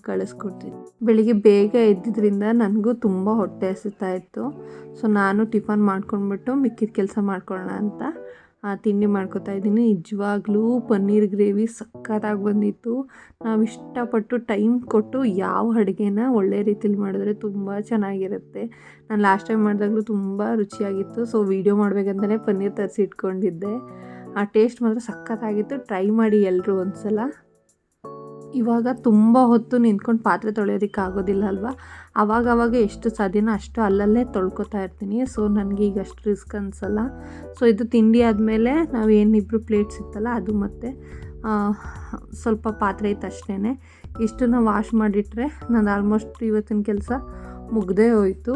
ಕಳಿಸ್ಕೊಡ್ತೀನಿ. ಬೆಳಿಗ್ಗೆ ಬೇಗ ಎದ್ದಿದ್ದರಿಂದ ನನಗೂ ತುಂಬ ಹೊಟ್ಟೆ ಹಸಿತಾ ಇತ್ತು. ಸೊ ನಾನು ಟಿಫನ್ ಮಾಡ್ಕೊಂಡ್ಬಿಟ್ಟು ಮಿಕ್ಕಿದ ಕೆಲಸ ಮಾಡ್ಕೊಳ್ಳೋಣ ಅಂತ ತಿಂಡಿ ಮಾಡ್ಕೊತಾ ಇದ್ದೀನಿ. ನಿಜವಾಗ್ಲೂ ಪನ್ನೀರ್ ಗ್ರೇವಿ ಸಖತ್ತಾಗಿ ಬಂದಿತ್ತು. ನಾವು ಇಷ್ಟಪಟ್ಟು ಟೈಮ್ ಕೊಟ್ಟು ಯಾವ ಅಡುಗೆನ ಒಳ್ಳೆ ರೀತಿಲಿ ಮಾಡಿದ್ರೆ ತುಂಬ ಚೆನ್ನಾಗಿರುತ್ತೆ. ನಾನು ಲಾಸ್ಟ್ ಟೈಮ್ ಮಾಡಿದಾಗಲೂ ತುಂಬ ರುಚಿಯಾಗಿತ್ತು. ಸೊ ವೀಡಿಯೋ ಮಾಡಬೇಕಂತಲೇ ಪನ್ನೀರ್ ತರಿಸಿ ಇಟ್ಕೊಂಡಿದ್ದೆ. ಆ ಟೇಸ್ಟ್ ಮಾತ್ರ ಸಖತ್ತಾಗಿತ್ತು. ಟ್ರೈ ಮಾಡಿ ಎಲ್ಲರೂ ಒಂದು ಸಲ. ಇವಾಗ ತುಂಬ ಹೊತ್ತು ನಿಂತ್ಕೊಂಡು ಪಾತ್ರೆ ತೊಳೆಯೋದಕ್ಕೆ ಆಗೋದಿಲ್ಲ ಅಲ್ವಾ. ಆವಾಗವಾಗ ಎಷ್ಟು ಸಾಧ್ಯನೋ ಅಷ್ಟು ಅಲ್ಲಲ್ಲೇ ತೊಳ್ಕೊತಾ ಇರ್ತೀನಿ. ಸೊ ನನಗೆ ಈಗ ಅಷ್ಟು ರಿಸ್ಕ್ ಅನಿಸಲ್ಲ. ಸೊ ಇದು ತಿಂಡಿ ಆದಮೇಲೆ ನಾವು ಏನಿಬ್ಬರು ಪ್ಲೇಟ್ಸ್ ಇತ್ತಲ್ಲ ಅದು ಮತ್ತು ಸ್ವಲ್ಪ ಪಾತ್ರೆ ಇತ್ತು ಅಷ್ಟೇ. ಇಷ್ಟನ್ನು ವಾಶ್ ಮಾಡಿಟ್ರೆ ನಾನು ಆಲ್ಮೋಸ್ಟ್ ಇವತ್ತಿನ ಕೆಲಸ ಮುಗ್ದೇ ಹೋಯಿತು.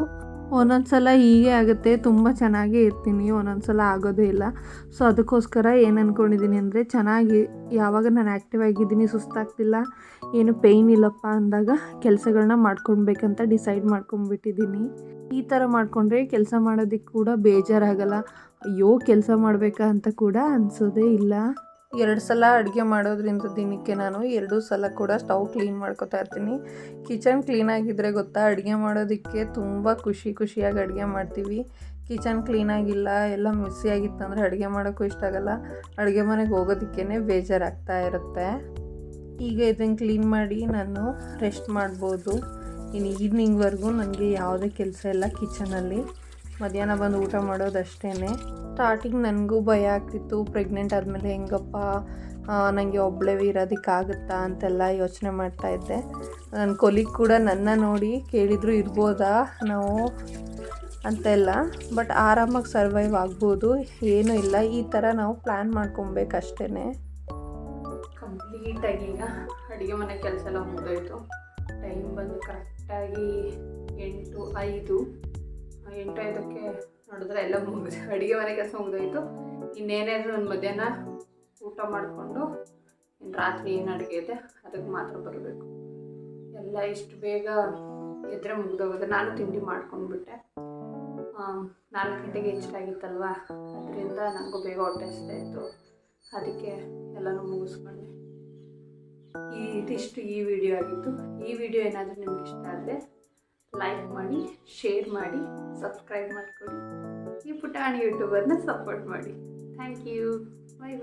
ಒಂದೊಂದು ಸಲ ಹೀಗೆ ಆಗುತ್ತೆ, ತುಂಬ ಚೆನ್ನಾಗೇ ಇರ್ತೀನಿ, ಒಂದೊಂದು ಸಲ ಆಗೋದೇ ಇಲ್ಲ. ಸೊ ಅದಕ್ಕೋಸ್ಕರ ಏನು ಅಂದ್ಕೊಂಡಿದ್ದೀನಿ ಅಂದರೆ ಚೆನ್ನಾಗಿ ಯಾವಾಗ ನಾನು ಆ್ಯಕ್ಟಿವ್ ಆಗಿದ್ದೀನಿ, ಸುಸ್ತಾಗ್ತಿಲ್ಲ, ಏನು ಪೇಯ್ನ್ ಇಲ್ಲಪ್ಪ ಅಂದಾಗ ಕೆಲಸಗಳನ್ನ ಮಾಡ್ಕೊಳ್ಬೇಕಂತ ಡಿಸೈಡ್ ಮಾಡ್ಕೊಂಡ್ಬಿಟ್ಟಿದ್ದೀನಿ. ಈ ಥರ ಮಾಡಿಕೊಂಡ್ರೆ ಕೆಲಸ ಮಾಡೋದಕ್ಕೆ ಕೂಡ ಬೇಜಾರಾಗಲ್ಲ. ಅಯ್ಯೋ ಕೆಲಸ ಮಾಡಬೇಕಾ ಅಂತ ಕೂಡ ಅನಿಸೋದೇ ಇಲ್ಲ. 2 ಸಲ ಅಡುಗೆ ಮಾಡೋದ್ರಿಂದ ದಿನಕ್ಕೆ ನಾನು 2 ಸಲ ಕೂಡ ಸ್ಟವ್ ಕ್ಲೀನ್ ಮಾಡ್ಕೊತಾ ಇರ್ತೀನಿ. ಕಿಚನ್ ಕ್ಲೀನಾಗಿದ್ದರೆ ಗೊತ್ತಾ, ಅಡುಗೆ ಮಾಡೋದಕ್ಕೆ ತುಂಬ ಖುಷಿಯಾಗಿ ಅಡುಗೆ ಮಾಡ್ತೀವಿ. ಕಿಚನ್ ಕ್ಲೀನಾಗಿಲ್ಲ, ಎಲ್ಲ ಮೆಸ್ಸಿಯಾಗಿತ್ತಂದರೆ ಅಡುಗೆ ಮಾಡೋಕ್ಕೂ ಇಷ್ಟ ಆಗಲ್ಲ. ಅಡುಗೆ ಮನೆಗೆ ಹೋಗೋದಕ್ಕೇ ಬೇಜಾರಾಗ್ತಾ ಇರುತ್ತೆ. ಈಗ ಇದನ್ನು ಕ್ಲೀನ್ ಮಾಡಿ ನಾನು ರೆಸ್ಟ್ ಮಾಡ್ಬೋದು. ಇನ್ನು ಈವ್ನಿಂಗ್ವರೆಗೂ ನನಗೆ ಯಾವುದೇ ಕೆಲಸ ಇಲ್ಲ ಕಿಚನಲ್ಲಿ. ಮಧ್ಯಾಹ್ನ ಬಂದು ಊಟ ಮಾಡೋದಷ್ಟೇ. ಸ್ಟಾರ್ಟಿಂಗ್ ನನಗೂ ಭಯ ಆಗ್ತಿತ್ತು, ಪ್ರೆಗ್ನೆಂಟ್ ಆದಮೇಲೆ ಹೆಂಗಪ್ಪ ನನಗೆ ಒಬ್ಬಳೇ ಇರೋದಕ್ಕಾಗುತ್ತಾ ಅಂತೆಲ್ಲ ಯೋಚನೆ ಮಾಡ್ತಾಯಿದ್ದೆ. ನನ್ನ ಕೊಲೀಗ್ ಕೂಡ ನನ್ನ ನೋಡಿ ಕೇಳಿದ್ರು ಇರ್ಬೋದಾ ನಾವು ಅಂತೆಲ್ಲ. ಬಟ್ ಆರಾಮಾಗಿ ಸರ್ವೈವ್ ಆಗ್ಬೋದು, ಏನೂ ಇಲ್ಲ. ಈ ಥರ ನಾವು ಪ್ಲ್ಯಾನ್ ಮಾಡ್ಕೊಬೇಕಷ್ಟೇ. ಕಂಪ್ಲೀಟಾಗಿ ಈಗ ಅಡುಗೆ ಮನೆ ಕೆಲಸ ಎಲ್ಲ ಮುಗಿದೋಯ್ತು. ಟೈಮ್ ಬಂದು ಕರೆಕ್ಟಾಗಿ 8:05ಕ್ಕೆ ನೋಡಿದ್ರೆ ಎಲ್ಲ ಮುಗಿದು ಅಡುಗೆ ಮನೆ ಕೆಲಸ ಮುಗಿದೋಯ್ತು. ಇನ್ನೇನಾದರೂ ಒಂದು ಮಧ್ಯಾಹ್ನ ಊಟ ಮಾಡಿಕೊಂಡು ಇನ್ನು ರಾತ್ರಿ ಏನು ಅಡುಗೆ ಇದೆ ಅದಕ್ಕೆ ಮಾತ್ರ ಬರಬೇಕು. ಎಲ್ಲ ಇಷ್ಟು ಬೇಗ ಎದ್ರೆ ಮುಗಿದೋಗುತ್ತೆ. ನಾನು ತಿಂಡಿ ಮಾಡ್ಕೊಂಡ್ಬಿಟ್ಟೆ. 4 ಗಂಟೆಗೆ ಹೆಚ್ಚಾಗಿತ್ತಲ್ವ, ಅದರಿಂದ ನನಗೂ ಬೇಗ ಹೊಟ್ಟೆ ಹಸಿತಾಯಿತ್ತು. ಅದಕ್ಕೆ ಎಲ್ಲನೂ ಮುಗಿಸ್ಕೊಂಡೆ. ಇದಿಷ್ಟು ಈ ವಿಡಿಯೋ ಆಗಿತ್ತು. ಈ ವಿಡಿಯೋ ಏನಾದರೂ ನಿಮ್ಗೆ ಇಷ್ಟ ಆದರೆ ಲೈಕ್ ಮಾಡಿ, ಶೇರ್ ಮಾಡಿ, ಸಬ್ಸ್ಕ್ರೈಬ್ ಮಾಡಿಕೊಡಿ. ಈ ಪುಟಾಣಿ ಯೂಟ್ಯೂಬರ್ನ ಸಪೋರ್ಟ್ ಮಾಡಿ. Thank you. ಬಾಯ್.